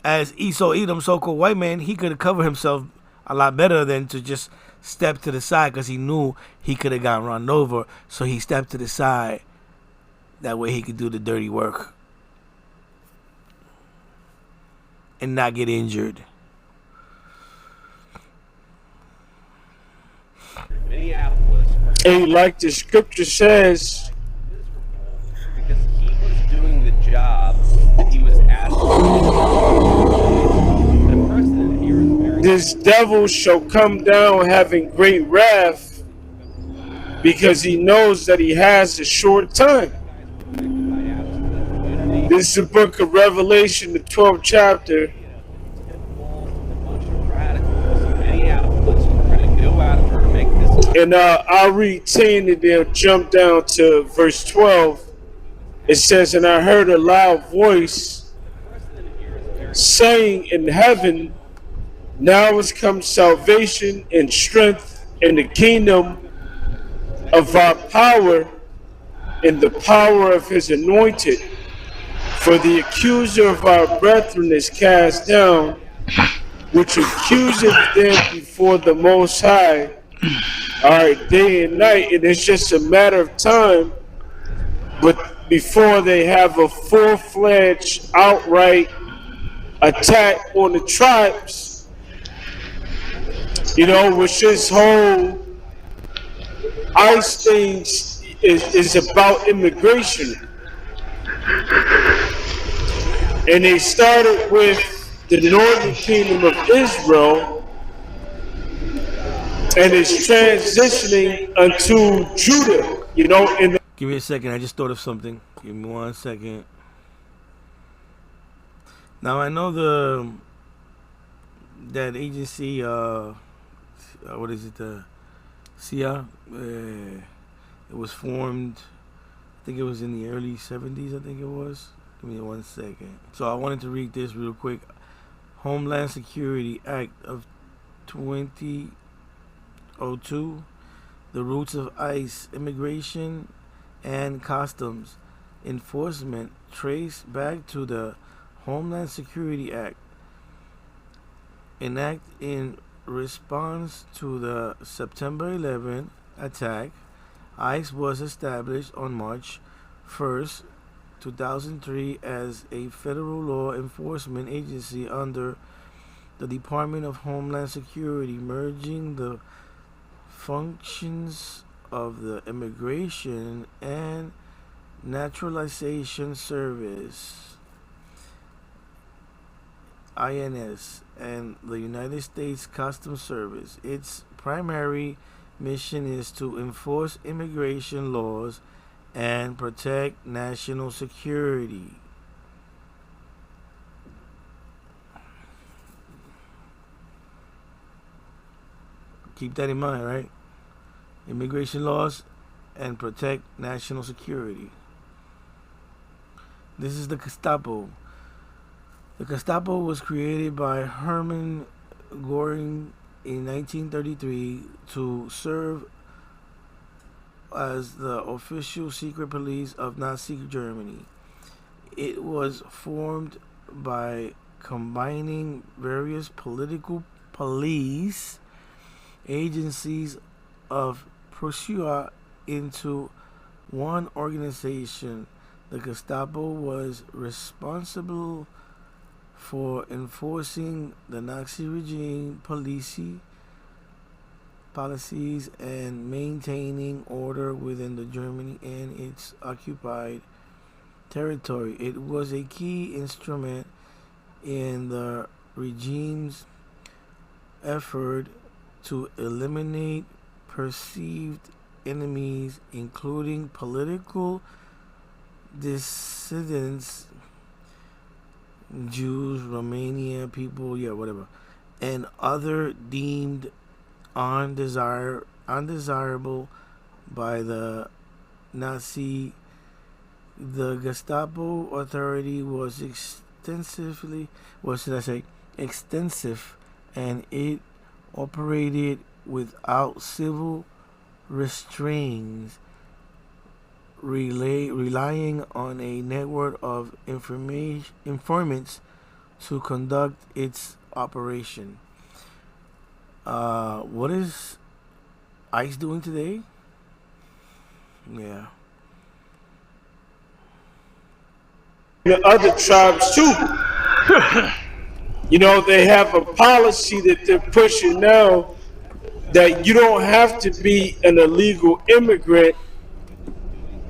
as Esau Edom, so-called white man, he could have covered himself a lot better than to just step to the side, because he knew he could have gotten run over. So he stepped to the side. That way he could do the dirty work and not get injured. And like the scripture says, because he was doing the job that he was asked to do. The precedent here is very this devil shall come down having great wrath, because he knows that he has a short time. This is the book of Revelation, the 12th chapter. And I'll read 10 and then jump down to verse 12. It says, and I heard a loud voice saying in heaven, now has come salvation and strength and the kingdom of our power and the power of his anointed. For the accuser of our brethren is cast down, which accuseth them before the Most High, all right, day and night. And it's just a matter of time, but before they have a full-fledged, outright attack on the tribes, you know, which this whole ICE thing is about immigration. And they started with the northern kingdom of Israel, and is transitioning unto Judah. You know, in the Give me a second. I just thought of something. Give me 1 second. Now I know that agency. What is it? The SIA. It was formed. I think it was in the early 70s. I think it was. Give me 1 second. So I wanted to read this real quick. Homeland Security Act of 2002. The roots of ICE, immigration and customs enforcement trace back to the Homeland Security Act, enacted in response to the September 11 attack. ICE was established on March 1st, 2003 as a federal law enforcement agency under the Department of Homeland Security, merging the functions of the Immigration and Naturalization Service INS and the United States Customs Service. Its primary mission is to enforce immigration laws and protect national security. Keep that in mind, right? Immigration laws and protect national security. This is the Gestapo. The Gestapo was created by Hermann Göring in 1933 to serve as the official secret police of Nazi Germany. It was formed by combining various political police agencies of Prussia into one organization. The Gestapo was responsible for enforcing the Nazi regime policies and maintaining order within the Germany and its occupied territory. It was a key instrument in the regime's effort to eliminate perceived enemies, including political dissidents, Jews, Romania people, whatever, and other deemed undesirable by the Nazi. The Gestapo authority was extensive, and it operated without civil restraints, relying on a network of informants to conduct its operation. What is ICE doing today? Yeah. The other tribes too. You know, they have a policy that they're pushing now that you don't have to be an illegal immigrant.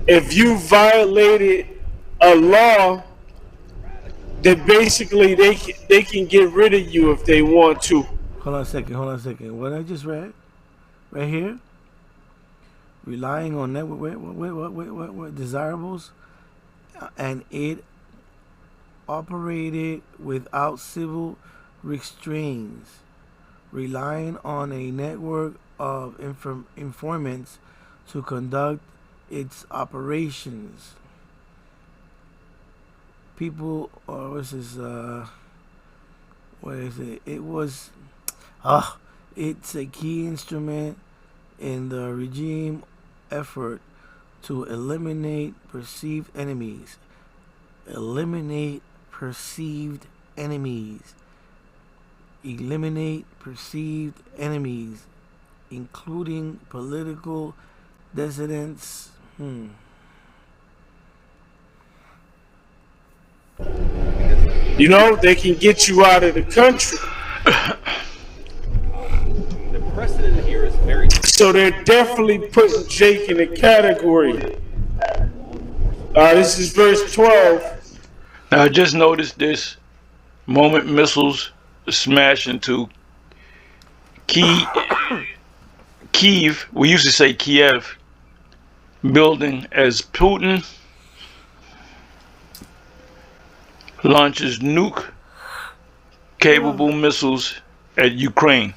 If you violated a law, that basically they can get rid of you if they want to. Hold on a second. What I just read, right here, relying on network, what desirables, and it operated without civil restraints, relying on a network of informants to conduct its operations. People, or what is it? It's a key instrument in the regime effort to eliminate perceived enemies. Eliminate perceived enemies, including political dissidents. You know, they can get you out of the country. The precedent here is very. So they're definitely putting Jake in a category. This is verse 12. Now I just noticed this. Moment missiles smash into key Kiev, we used to say Kiev, building as Putin launches nuke-capable missiles at Ukraine.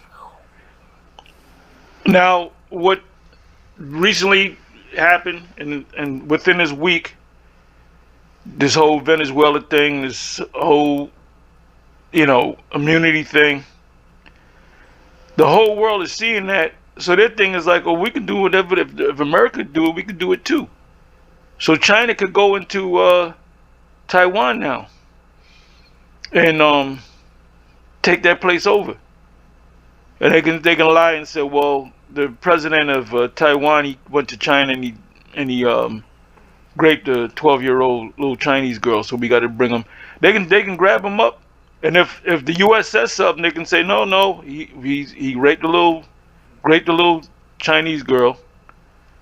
Now, what recently happened, and within this week, this whole Venezuela thing, this whole, immunity thing, the whole world is seeing that. So their thing is like, oh, we can do whatever. If America could do it, we could do it too. So China could go into Taiwan now and take that place over. And they can lie and say, well, the president of Taiwan, he went to China and he raped a 12-year-old little Chinese girl, so we got to bring him. They can grab him up, and if the U.S. says something, they can say no, he raped the little Chinese girl,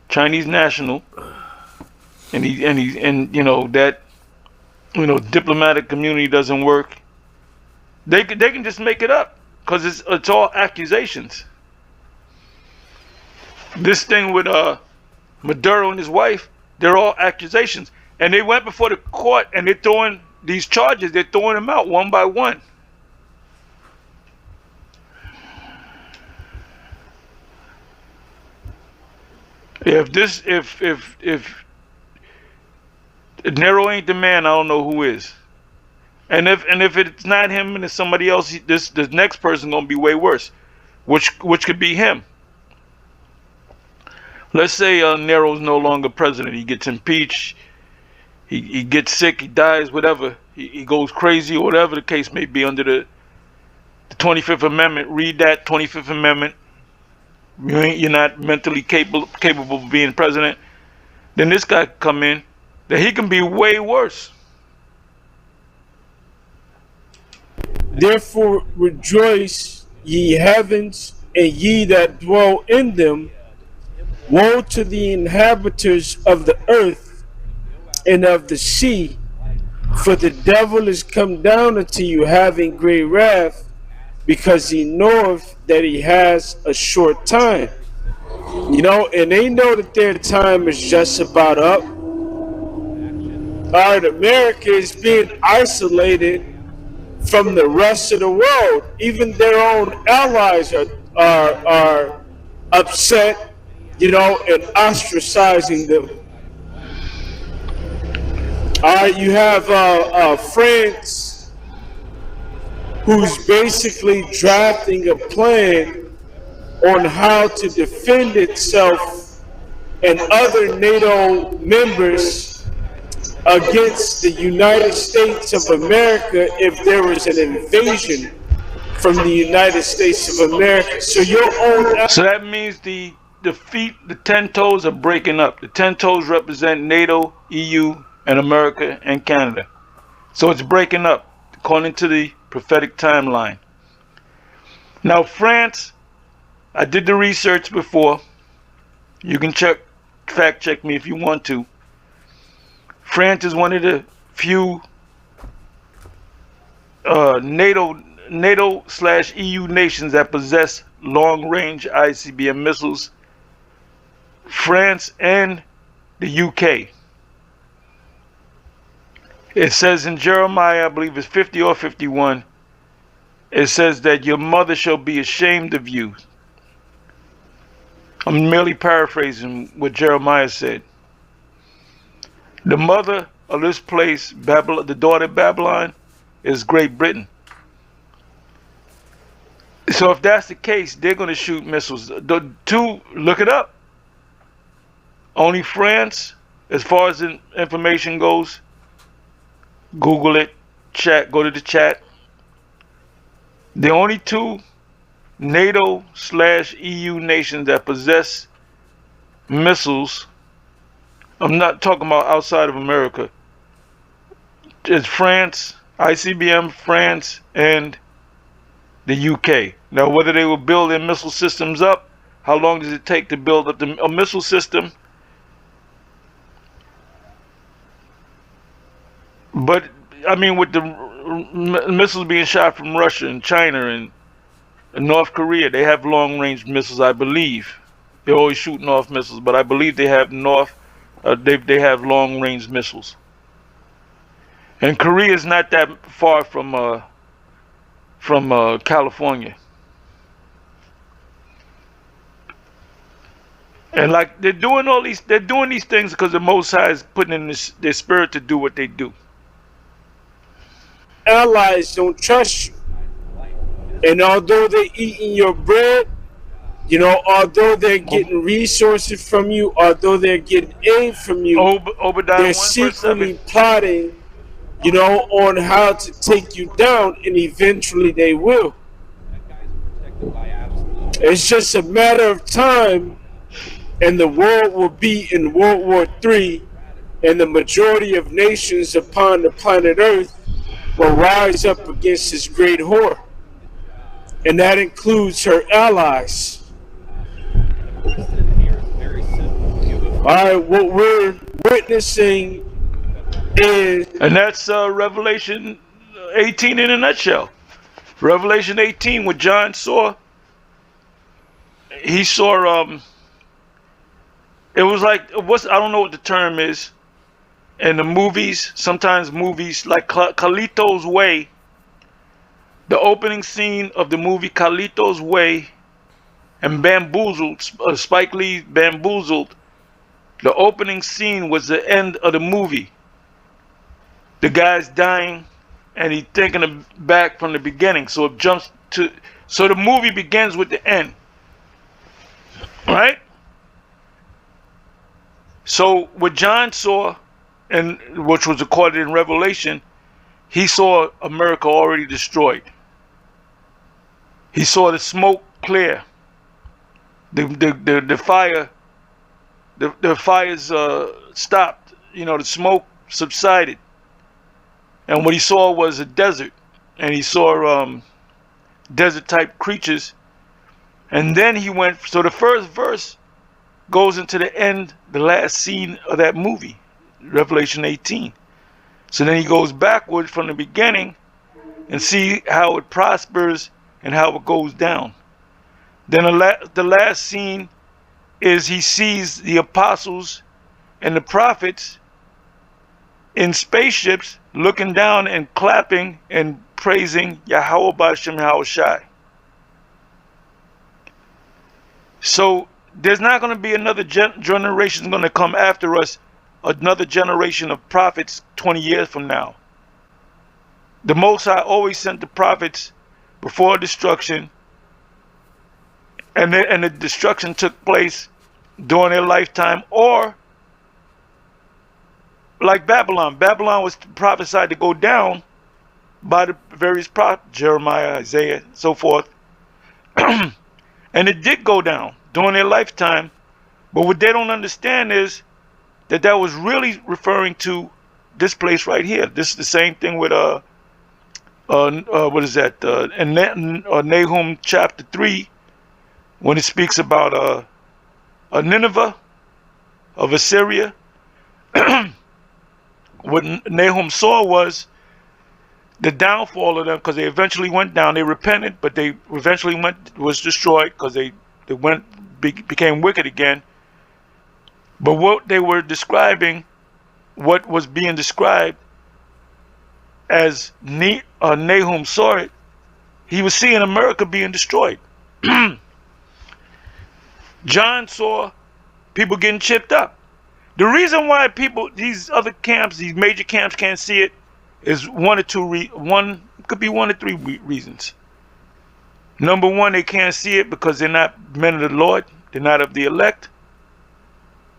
Chinese national, and that diplomatic community doesn't work. They can just make it up because it's all accusations. This thing with Maduro and his wife, they're all accusations, and they went before the court and they're throwing these charges. They're throwing them out one by one. If Nero ain't the man, I don't know who is. And if it's not him and it's somebody else, this next person gonna be way worse, which could be him. Let's say Nero's no longer president. He gets impeached. He gets sick. He dies. Whatever. He goes crazy or whatever the case may be under the 25th Amendment. Read that 25th Amendment. You're not mentally capable of being president. Then this guy come in. That he can be way worse. Therefore rejoice, ye heavens, and ye that dwell in them. Woe to the inhabitants of the earth and of the sea, for the devil is come down unto you having great wrath, because he knoweth that he has a short time. And they know that their time is just about up. Alright, America is being isolated from the rest of the world. Even their own allies are upset, and ostracizing them. Alright, you have France, who's basically drafting a plan on how to defend itself and other NATO members against the United States of America if there was an invasion from the United States of America. So that means the 10 toes are breaking up. The 10 toes represent NATO, EU, and America and Canada. So it's breaking up according to the prophetic timeline. Now France, I did the research before. You can fact check me if you want to. France is one of the few NATO/EU nations that possess long-range ICBM missiles. France and the UK. It says in Jeremiah, I believe it's 50 or 51, it says that your mother shall be ashamed of you. I'm merely paraphrasing what Jeremiah said. The mother of this place, Babylon, the daughter of Babylon, is Great Britain. So if that's the case, they're going to shoot missiles. Look it up. Only France, as far as the information goes, Google it, go to the chat. The only two NATO/EU nations that possess missiles, I'm not talking about outside of America, is France, ICBM, France, and the UK. Now, whether they will build their missile systems up, how long does it take to build up a missile system? But, I mean, with the missiles being shot from Russia and China and North Korea, they have long-range missiles, I believe. They're always shooting off missiles, but I believe they have they have long range missiles. And Korea is not that far from California. And like they're doing these things because the Most High is putting in their spirit to do what they do. Allies don't trust you. And although they're eating your bread, you know, although they're getting resources from you, although they're getting aid from you, Obadiah they're 1 verse 7. secretly plotting, you know, on how to take you down, and eventually they will. It's just a matter of time, and the world will be in World War III, and the majority of nations upon the planet Earth will rise up against this great whore. And that includes her allies. Alright, what we're witnessing is... And that's Revelation 18 in a nutshell. Revelation 18, what John saw, he saw, it was like, I don't know what the term is, in the movies, sometimes movies, like Carlito's Way, the opening scene of the movie Carlito's Way, and Bamboozled, Spike Lee Bamboozled, the opening scene was the end of the movie. The guy's dying, and he's thinking back from the beginning, so it jumps to, so the movie begins with the end, right? So what John saw, and which was recorded in Revelation, he saw America already destroyed. He saw the smoke clear. The fire, the fires stopped. You know, the smoke subsided, and what he saw was a desert, and he saw desert type creatures. And then he went. So the first verse goes into the end, the last scene of that movie, Revelation 18. So then he goes backwards from the beginning and see how it prospers and how it goes down. Then the last scene is he sees the apostles and the prophets in spaceships looking down and clapping and praising Yahweh B'Shem Yahushai. So there's not going to be another generation going to come after us, another generation of prophets 20 years from now. The Most High always sent the prophets before destruction, and the destruction took place during their lifetime, or like Babylon. Babylon was prophesied to go down by the various prophets, Jeremiah, Isaiah, so forth. And it did go down during their lifetime, but what they don't understand is that was really referring to this place right here. This is the same thing with what is that? In Nahum chapter 3, when it speaks about Nineveh of Assyria. What Nahum saw was the downfall of them, because they eventually went down. They repented, but they eventually was destroyed because they became wicked again. But what they were describing, what was being described as Nahum saw it, he was seeing America being destroyed. John saw people getting chipped up. The reason why these other camps, these major camps, can't see it is could be one or three reasons. Number one, they can't see it because they're not men of the Lord. They're not of the elect.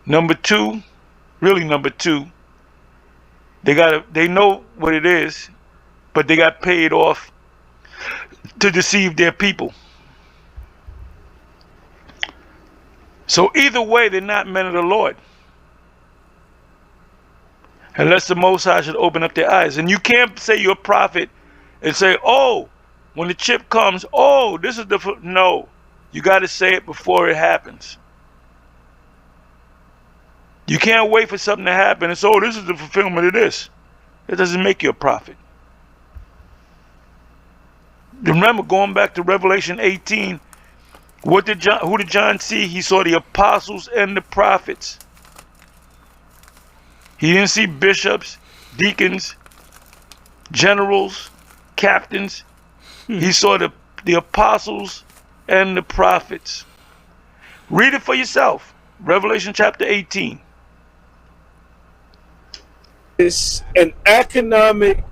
Number two, they know what it is, but they got paid off to deceive their people. So either way, they're not men of the Lord. Unless the Most High should open up their eyes. And you can't say you're a prophet and say, oh, when the chip comes, oh, this is the... No. You got to say it before it happens. You can't wait for something to happen and say, oh, this is the fulfillment of this. It doesn't make you a prophet. Remember, going back to Revelation 18, Who did John see? He saw the apostles and the prophets. He didn't see bishops, deacons, generals, captains. He saw the apostles and the prophets. Read it for yourself. Revelation chapter 18. It's an economic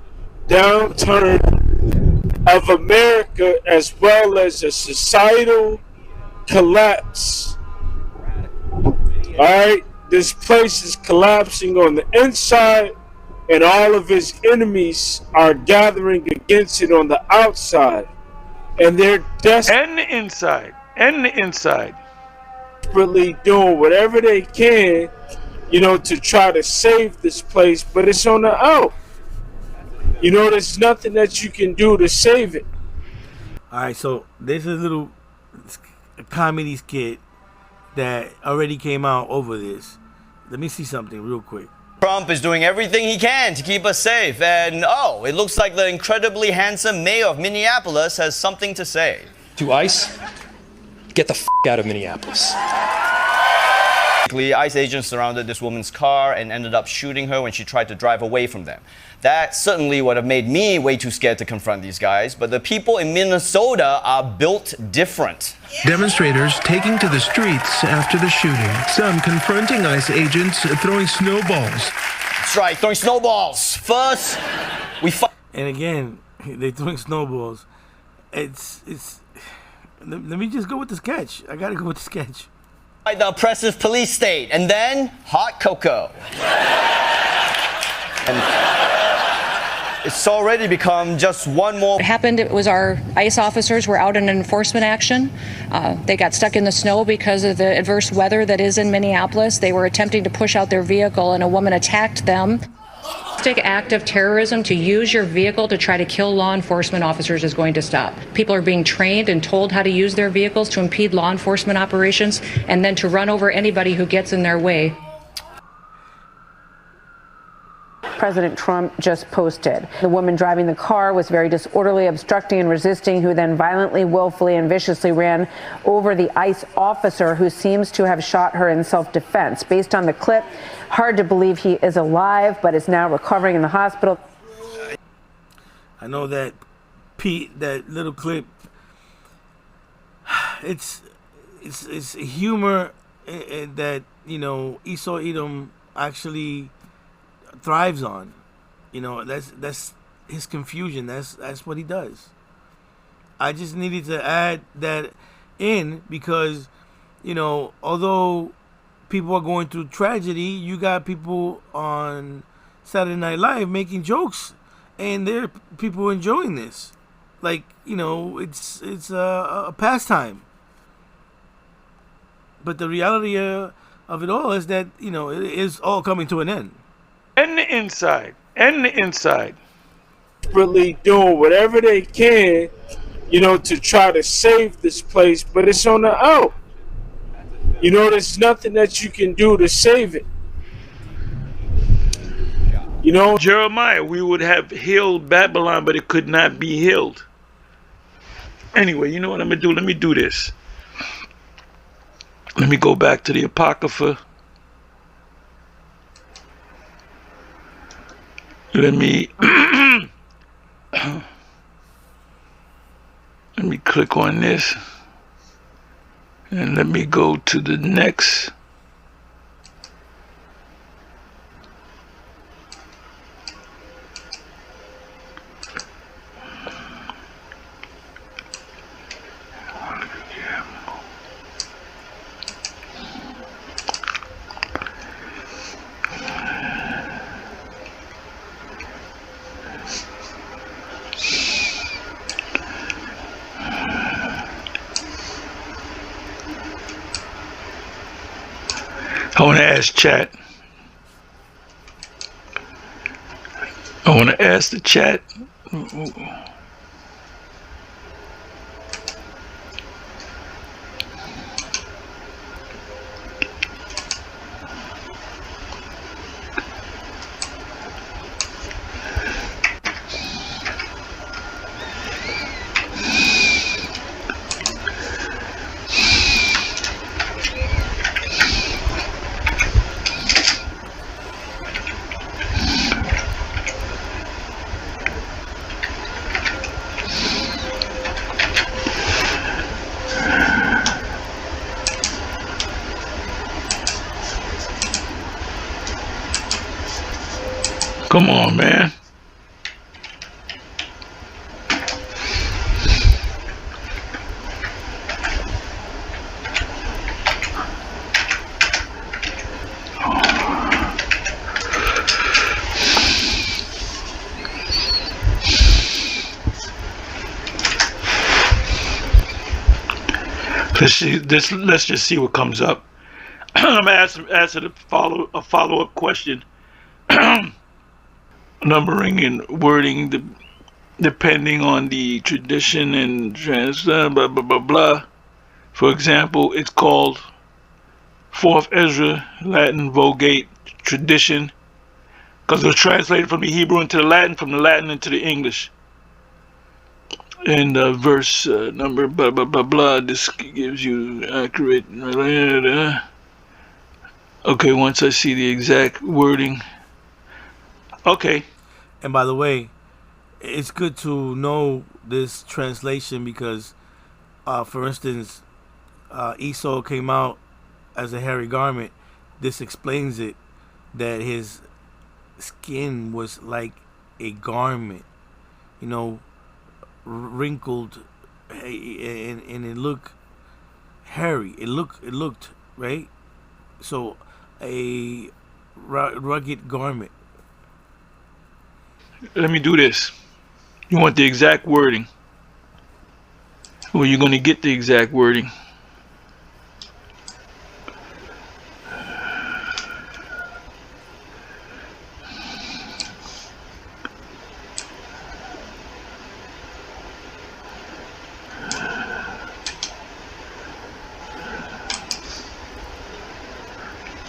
downturn of America as well as a societal collapse. All right, this place is collapsing on the inside, and all of his enemies are gathering against it on the outside, and they're And the inside. And the inside. desperately doing whatever they can, to try to save this place, but it's on the out. There's nothing that you can do to save it. All right, so there's a little comedy skit that already came out over this. Let me see something real quick. Trump is doing everything he can to keep us safe, and it looks like the incredibly handsome mayor of Minneapolis has something to say. To ICE, get the out of Minneapolis. ICE agents surrounded this woman's car and ended up shooting her when she tried to drive away from them. That certainly would have made me way too scared to confront these guys, but the people in Minnesota are built different. Demonstrators taking to the streets after the shooting. Some confronting ICE agents throwing snowballs. That's right, throwing snowballs. First, And again, they're throwing snowballs. Let me just go with the sketch. I gotta go with the sketch. The oppressive police state, and then hot cocoa. And it's already become just one more. What happened, it was our ICE officers were out in an enforcement action. They got stuck in the snow because of the adverse weather that is in Minneapolis. They were attempting to push out their vehicle and a woman attacked them. Act of terrorism to use your vehicle to try to kill law enforcement officers is going to stop. People are being trained and told how to use their vehicles to impede law enforcement operations and then to run over anybody who gets in their way. President Trump just posted. The woman driving the car was very disorderly, obstructing and resisting, who then violently, willfully, and viciously ran over the ICE officer who seems to have shot her in self-defense. Based on the clip, hard to believe he is alive, but is now recovering in the hospital. I know that Pete, that little clip, it's humor that, Esau Edom actually thrives on. That's his confusion. That's what he does. I just needed to add that in because, although people are going through tragedy, you got people on Saturday Night Live making jokes, and there are people enjoying this. Like, it's a pastime. But the reality of it all is that, it is all coming to an end. And the inside. And the inside. Really doing whatever they can, to try to save this place, but it's on the out. There's nothing that you can do to save it. Jeremiah, we would have healed Babylon, but it could not be healed. Anyway, you know what I'm going to do? Let me do this. Let me go back to the Apocrypha. Let me click on this and let me go to the next. I want to ask chat. I want to ask the chat. Come on, man. Let's just see what comes up. I'm gonna answer a follow-up question. Numbering and wording depending on the tradition and blah blah blah blah. For example, it's called 4th Ezra, Latin Vulgate tradition, because it was translated from the Hebrew into the Latin, from the Latin into the English. And verse number blah blah blah blah. This gives you accurate. Okay, once I see the exact wording. Okay. And by the way, it's good to know this translation because, for instance, Esau came out as a hairy garment. This explains it, that his skin was like a garment, you know, wrinkled, and it looked hairy. It looked right. So a rugged garment. Let me do this. You want the exact wording? Well, you're going to get the exact wording.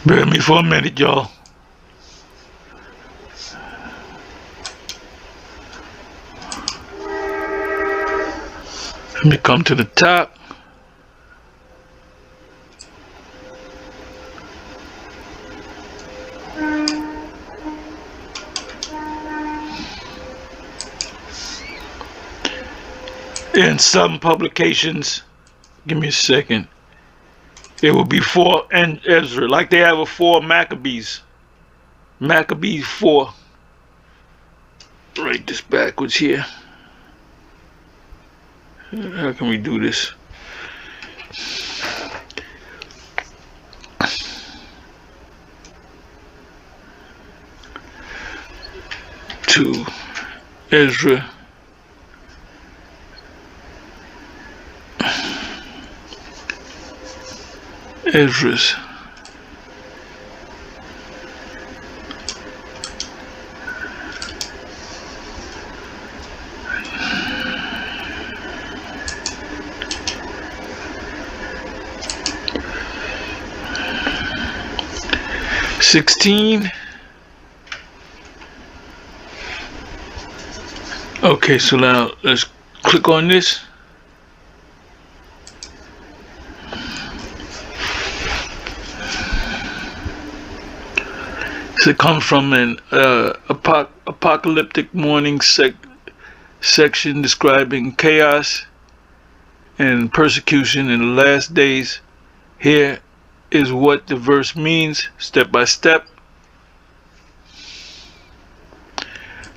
Bear with me for a minute, y'all. Let me come to the top. In some publications, give me a second, it will be 4 and Ezra, like they have a 4 Maccabees. Maccabees 4. Write this backwards here. How can we do this? To Ezra. Ezra's. Okay, so now let's click on this. So it comes from an apocalyptic morning section describing chaos and persecution in the last days. Here is what the verse means, step by step.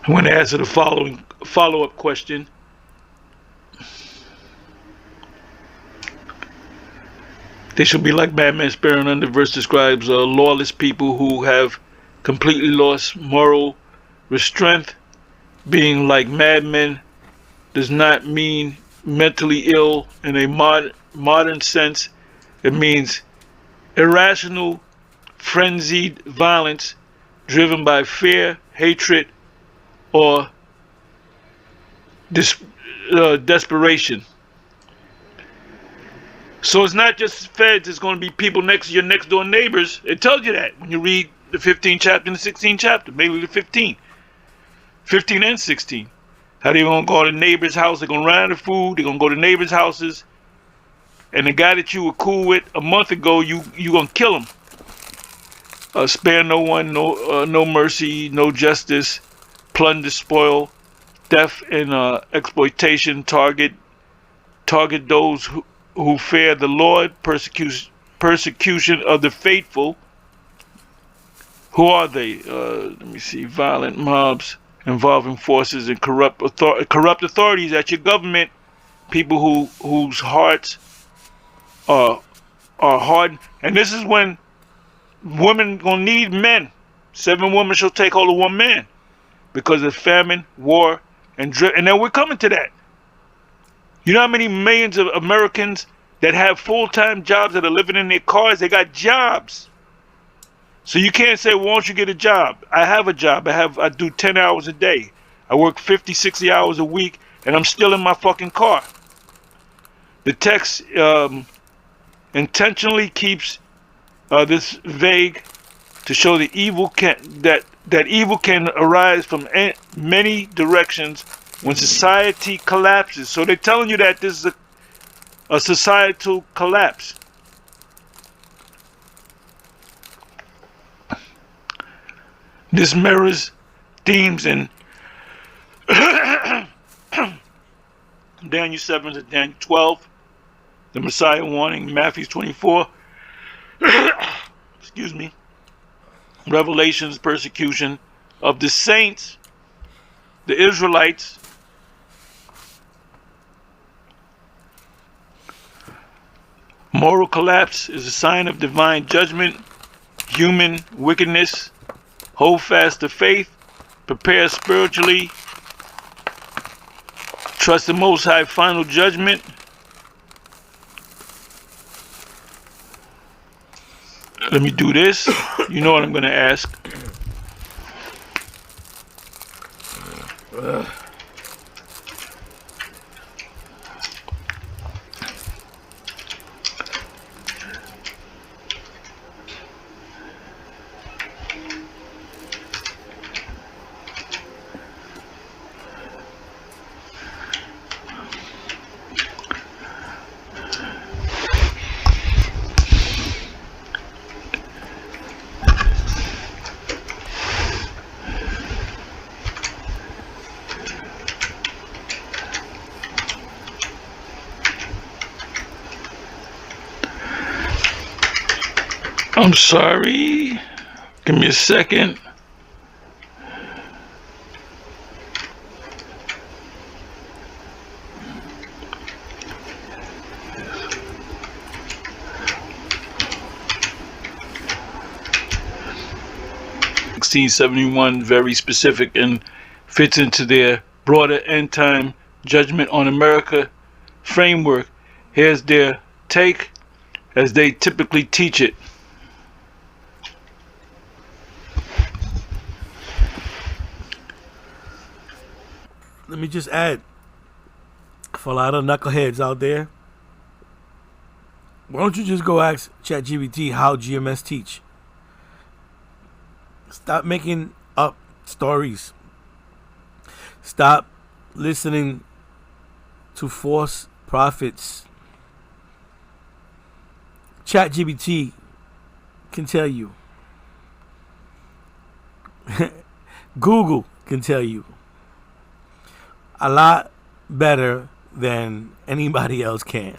I'm going to answer the following follow-up question. They shall be like madmen sparing under. Verse describes lawless people who have completely lost moral restraint. Being like madmen does not mean mentally ill in a modern sense. It means irrational, frenzied violence driven by fear, hatred, or desperation. So it's not just feds, it's going to be people next to your next door neighbors. It tells you that when you read the 15th chapter and the 16th chapter, maybe the 15 and 16. How they going to go to the neighbor's house, they're going to run out of food, they're going to go to neighbor's houses, and the guy that you were cool with a month ago, you going to kill him. Spare no one, no mercy, no justice, plunder, spoil, theft, and exploitation. Target those who fear the Lord, persecution of the faithful, Who are they? Let me see. Violent mobs involving forces and corrupt authorities at your government. People whose hearts are hardened. And this is when women gonna need men. 7 women shall take hold of 1 man because of famine, war, and then we're coming to that. You know how many millions of Americans that have full-time jobs that are living in their cars? They got jobs. So you can't say, well, won't you get a job? I have a job. I do 10 hours a day. I work 50, 60 hours a week, and I'm still in my fucking car. The text intentionally keeps this vague to show the evil that evil can arise from many directions when society collapses. So they're telling you that this is a societal collapse. This mirrors themes in Daniel 7 to Daniel 12, the Messiah warning, Matthew 24, excuse me, Revelation's persecution of the saints, the Israelites, moral collapse is a sign of divine judgment, human wickedness. Hold fast to faith, prepare spiritually, trust the Most High final judgment. Let me do this. You know what I'm going to ask. I'm sorry. Give me a second. (1671) very specific and fits into their broader end time judgment on America framework. Here's their take as they typically teach it. Let me just add, for a lot of knuckleheads out there, why don't you just go ask ChatGPT how GMS teach? Stop making up stories. Stop listening to false prophets. ChatGPT can tell you. Google can tell you a lot better than anybody else can.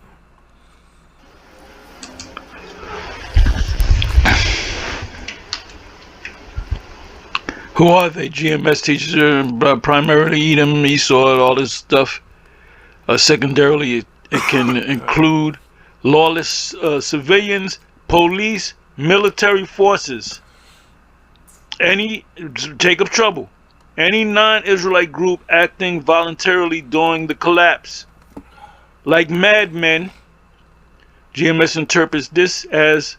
Who are they? GMS teachers are primarily Edom, Esau, all this stuff. Secondarily, it can include lawless civilians, police, military forces. Take up trouble. Any non-Israelite group acting voluntarily during the collapse. Like madmen, GMS interprets this as,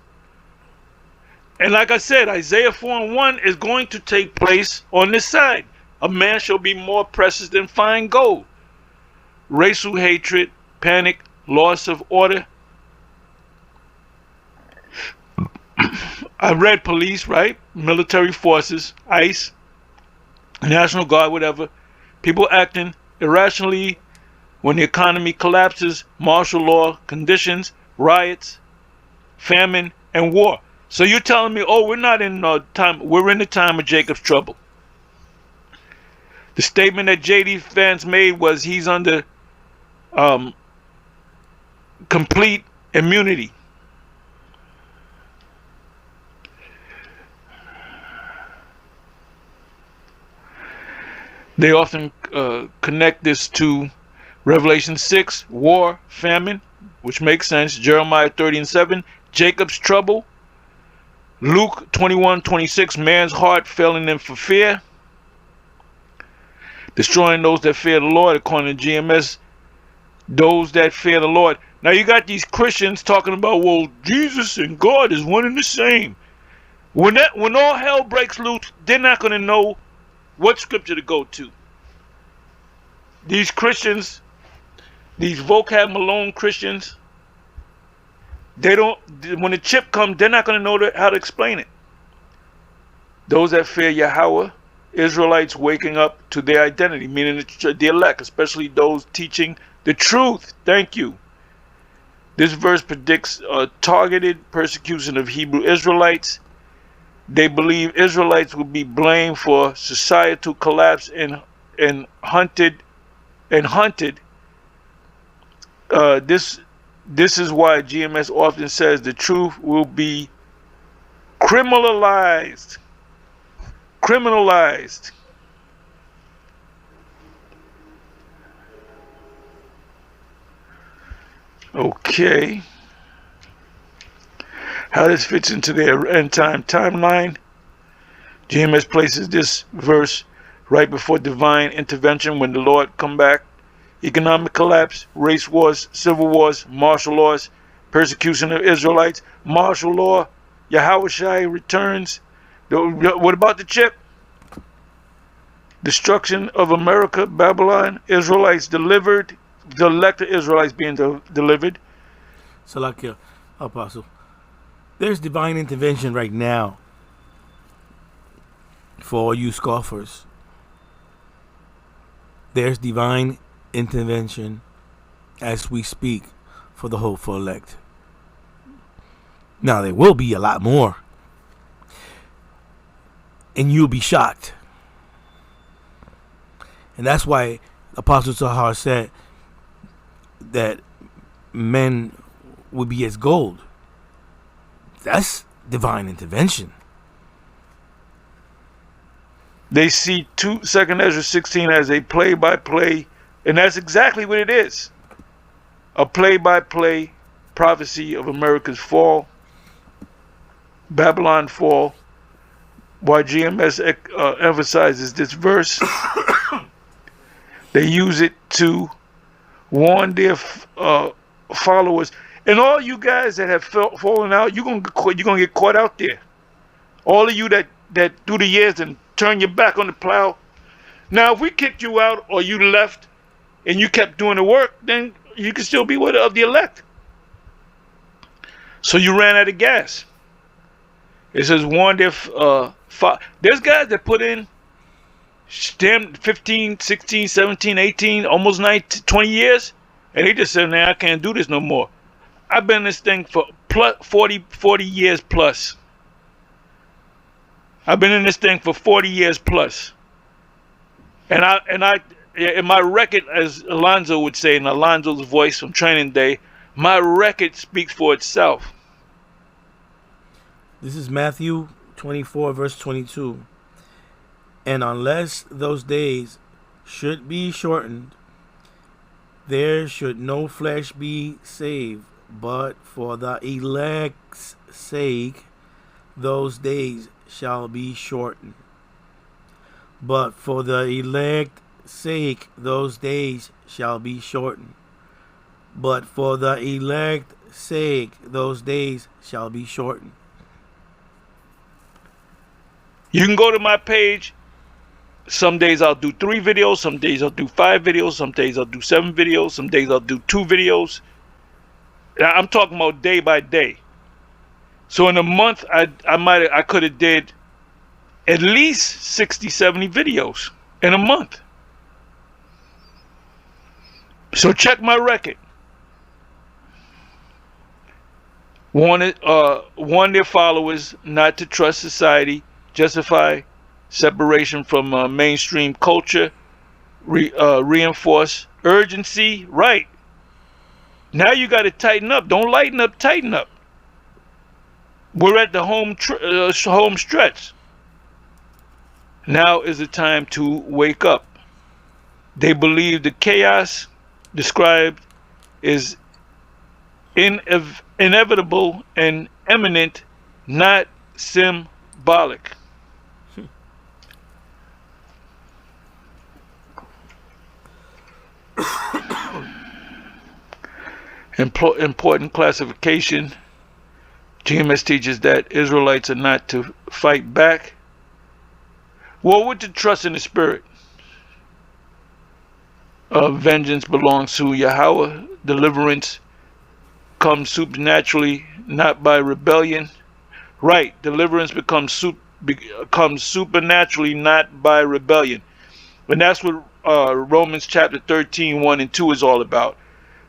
and like I said, Isaiah 4:1 is going to take place on this side. A man shall be more precious than fine gold. Racial hatred, panic, loss of order. I read police, right? Military forces, ICE, National Guard, whatever. People acting irrationally when the economy collapses, martial law conditions, riots, famine, and war. So you're telling me, oh, we're not in we're in the time of Jacob's trouble. The statement that JD Vance made was he's under complete immunity. They often connect this to Revelation 6, war, famine, which makes sense. Jeremiah 30:7, Jacob's trouble. Luke 21:26, man's heart failing them for fear. Destroying those that fear the Lord, according to GMS, those that fear the Lord. Now you got these Christians talking about, well, Jesus and God is one and the same. When all hell breaks loose, they're not going to know what scripture to go to. These Christians, these vocab Malone Christians, they don't, when the chip comes, they're not going to know how to explain it. Those that fear Yahweh, Israelites waking up to their identity, meaning the elect, especially those teaching the truth. Thank you. This verse predicts a targeted persecution of Hebrew Israelites. They believe Israelites will be blamed for societal collapse and hunted. This is why GMS often says the truth will be criminalized. Criminalized. Okay. How this fits into their end time timeline. GMS places this verse right before divine intervention when the Lord come back. Economic collapse, race wars, civil wars, martial laws, persecution of Israelites, martial law, Yahushua returns. What about the chip? Destruction of America, Babylon, Israelites delivered, the elect Israelites being delivered. Salakia, Apostle. There's divine intervention right now for all you scoffers. There's divine intervention as we speak for the hopeful elect. Now there will be a lot more, and you'll be shocked. And that's why Apostle Tahar said that men would be as gold. That's divine intervention. They see 2 Ezra 16 as a play-by-play, and that's exactly what it is. A play-by-play prophecy of America's fall, Babylon fall. Why GMS emphasizes this verse, they use it to warn their followers. And all you guys that have fallen out, you're gonna get caught out there. All of you that through the years and turn your back on the plow. Now, if we kicked you out or you left and you kept doing the work, then you can still be of the elect. So you ran out of gas. It says warn their there's guys that put in 15, 16, 17, 18, almost 19, 20 years, and they just said, "Nah, I can't do this no more." I've been in this thing for 40 years plus. I've been in this thing for 40 years plus. And in my record, as Alonzo would say in Alonzo's voice from Training Day, my record speaks for itself. This is Matthew 24, verse 22. And unless those days should be shortened, there should no flesh be saved, but for the elect's sake, those days shall be shortened. But for the elect's sake, those days shall be shortened. But for the elect's sake, those days shall be shortened. You can go to my page. Some days I'll do 3 videos, some days I'll do 5 videos, some days I'll do 7 videos, some days I'll do 2 videos. I'm talking about day by day. So in a month, I could have did at least 60, 70 videos in a month. So check my record. Warn their followers not to trust society, justify separation from mainstream culture, reinforce urgency. Right. Now you got to tighten up. Don't lighten up, tighten up. We're at the home stretch. Now is the time to wake up. They believe the chaos described is inevitable and imminent, not symbolic. Important classification. GMS teaches that Israelites are not to fight back. Well, with the trust in the spirit. Vengeance belongs to Yahweh. Deliverance comes supernaturally, not by rebellion. Right, deliverance becomes supernaturally, not by rebellion. And that's what Romans chapter 13, 1 and 2 is all about.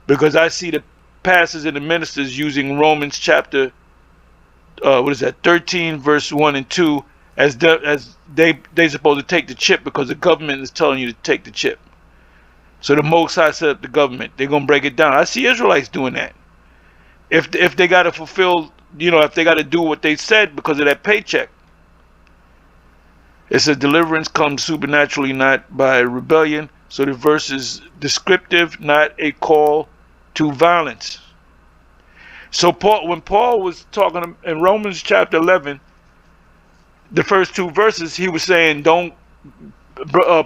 Because I see the pastors and the ministers using Romans chapter 13 verse 1 and 2 as they supposed to take the chip because the government is telling you to take the chip. So the Most High set up the government. They're gonna break it down. I see Israelites doing that. If they gotta fulfill, if they gotta do what they said because of that paycheck. It says deliverance comes supernaturally, not by rebellion. So the verse is descriptive, not a call to violence. So when Paul was talking in Romans chapter 11, the first two verses, he was saying, don't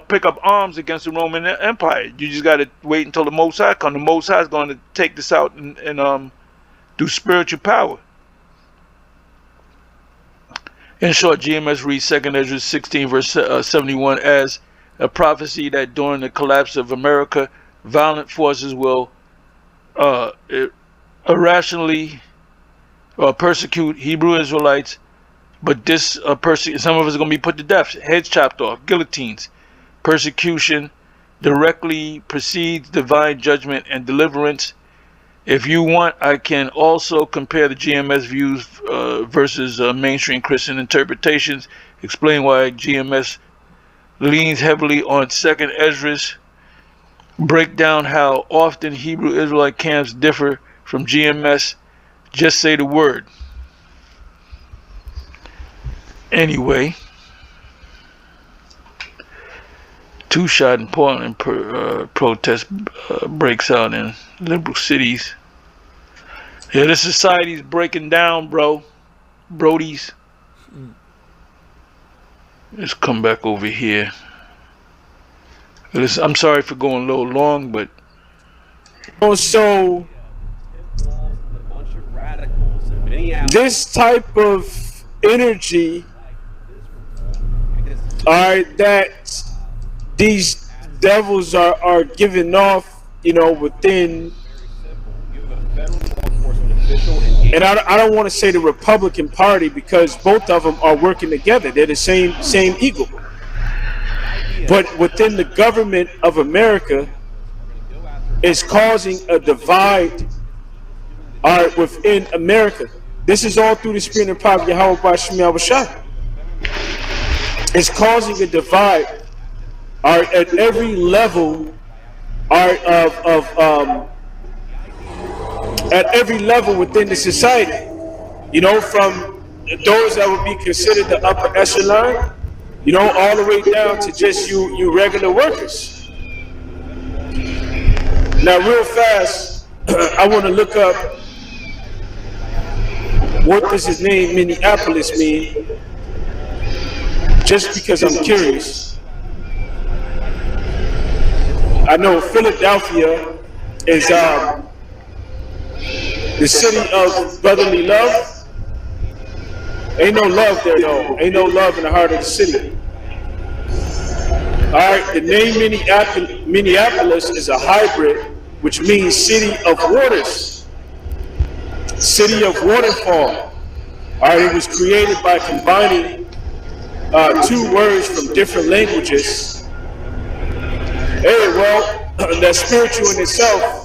pick up arms against the Roman Empire. You just got to wait until the Most High comes. The Most High is going to take this out and do spiritual power. In short, GMS reads 2 Ezra 16 verse 71 as a prophecy that during the collapse of America, violent forces will irrationally persecute Hebrew Israelites, but this some of us are going to be put to death, heads chopped off, guillotines. Persecution directly precedes divine judgment and deliverance. If you want, I can also compare the GMS views versus mainstream Christian interpretations, explain why GMS leans heavily on 2nd Esdras, break down how often Hebrew Israelite camps differ from GMS. Just say the word. Anyway, two-shot in Portland protest breaks out in liberal cities. Yeah, the society's breaking down, Brodies. Let's come back over here. I'm sorry for going a little long, but also this type of energy, that these devils are giving off, within. And I don't want to say the Republican Party because both of them are working together. They're the same eagle. But within the government of America is causing a divide within America. This is all through the spirit and power of Yahweh Bashim Yahushua. It's causing a divide at every level at every level within the society. From those that would be considered the upper echelon, all the way down to just you regular workers. Now, real fast, I want to look up what does his name Minneapolis mean, just because I'm curious. I know Philadelphia is the city of brotherly love. Ain't no love there, though. Ain't no love in the heart of the city. All right, the name Minneapolis is a hybrid, which means city of waters, city of waterfall. All right, it was created by combining two words from different languages. Hey, well, that's spiritual in itself.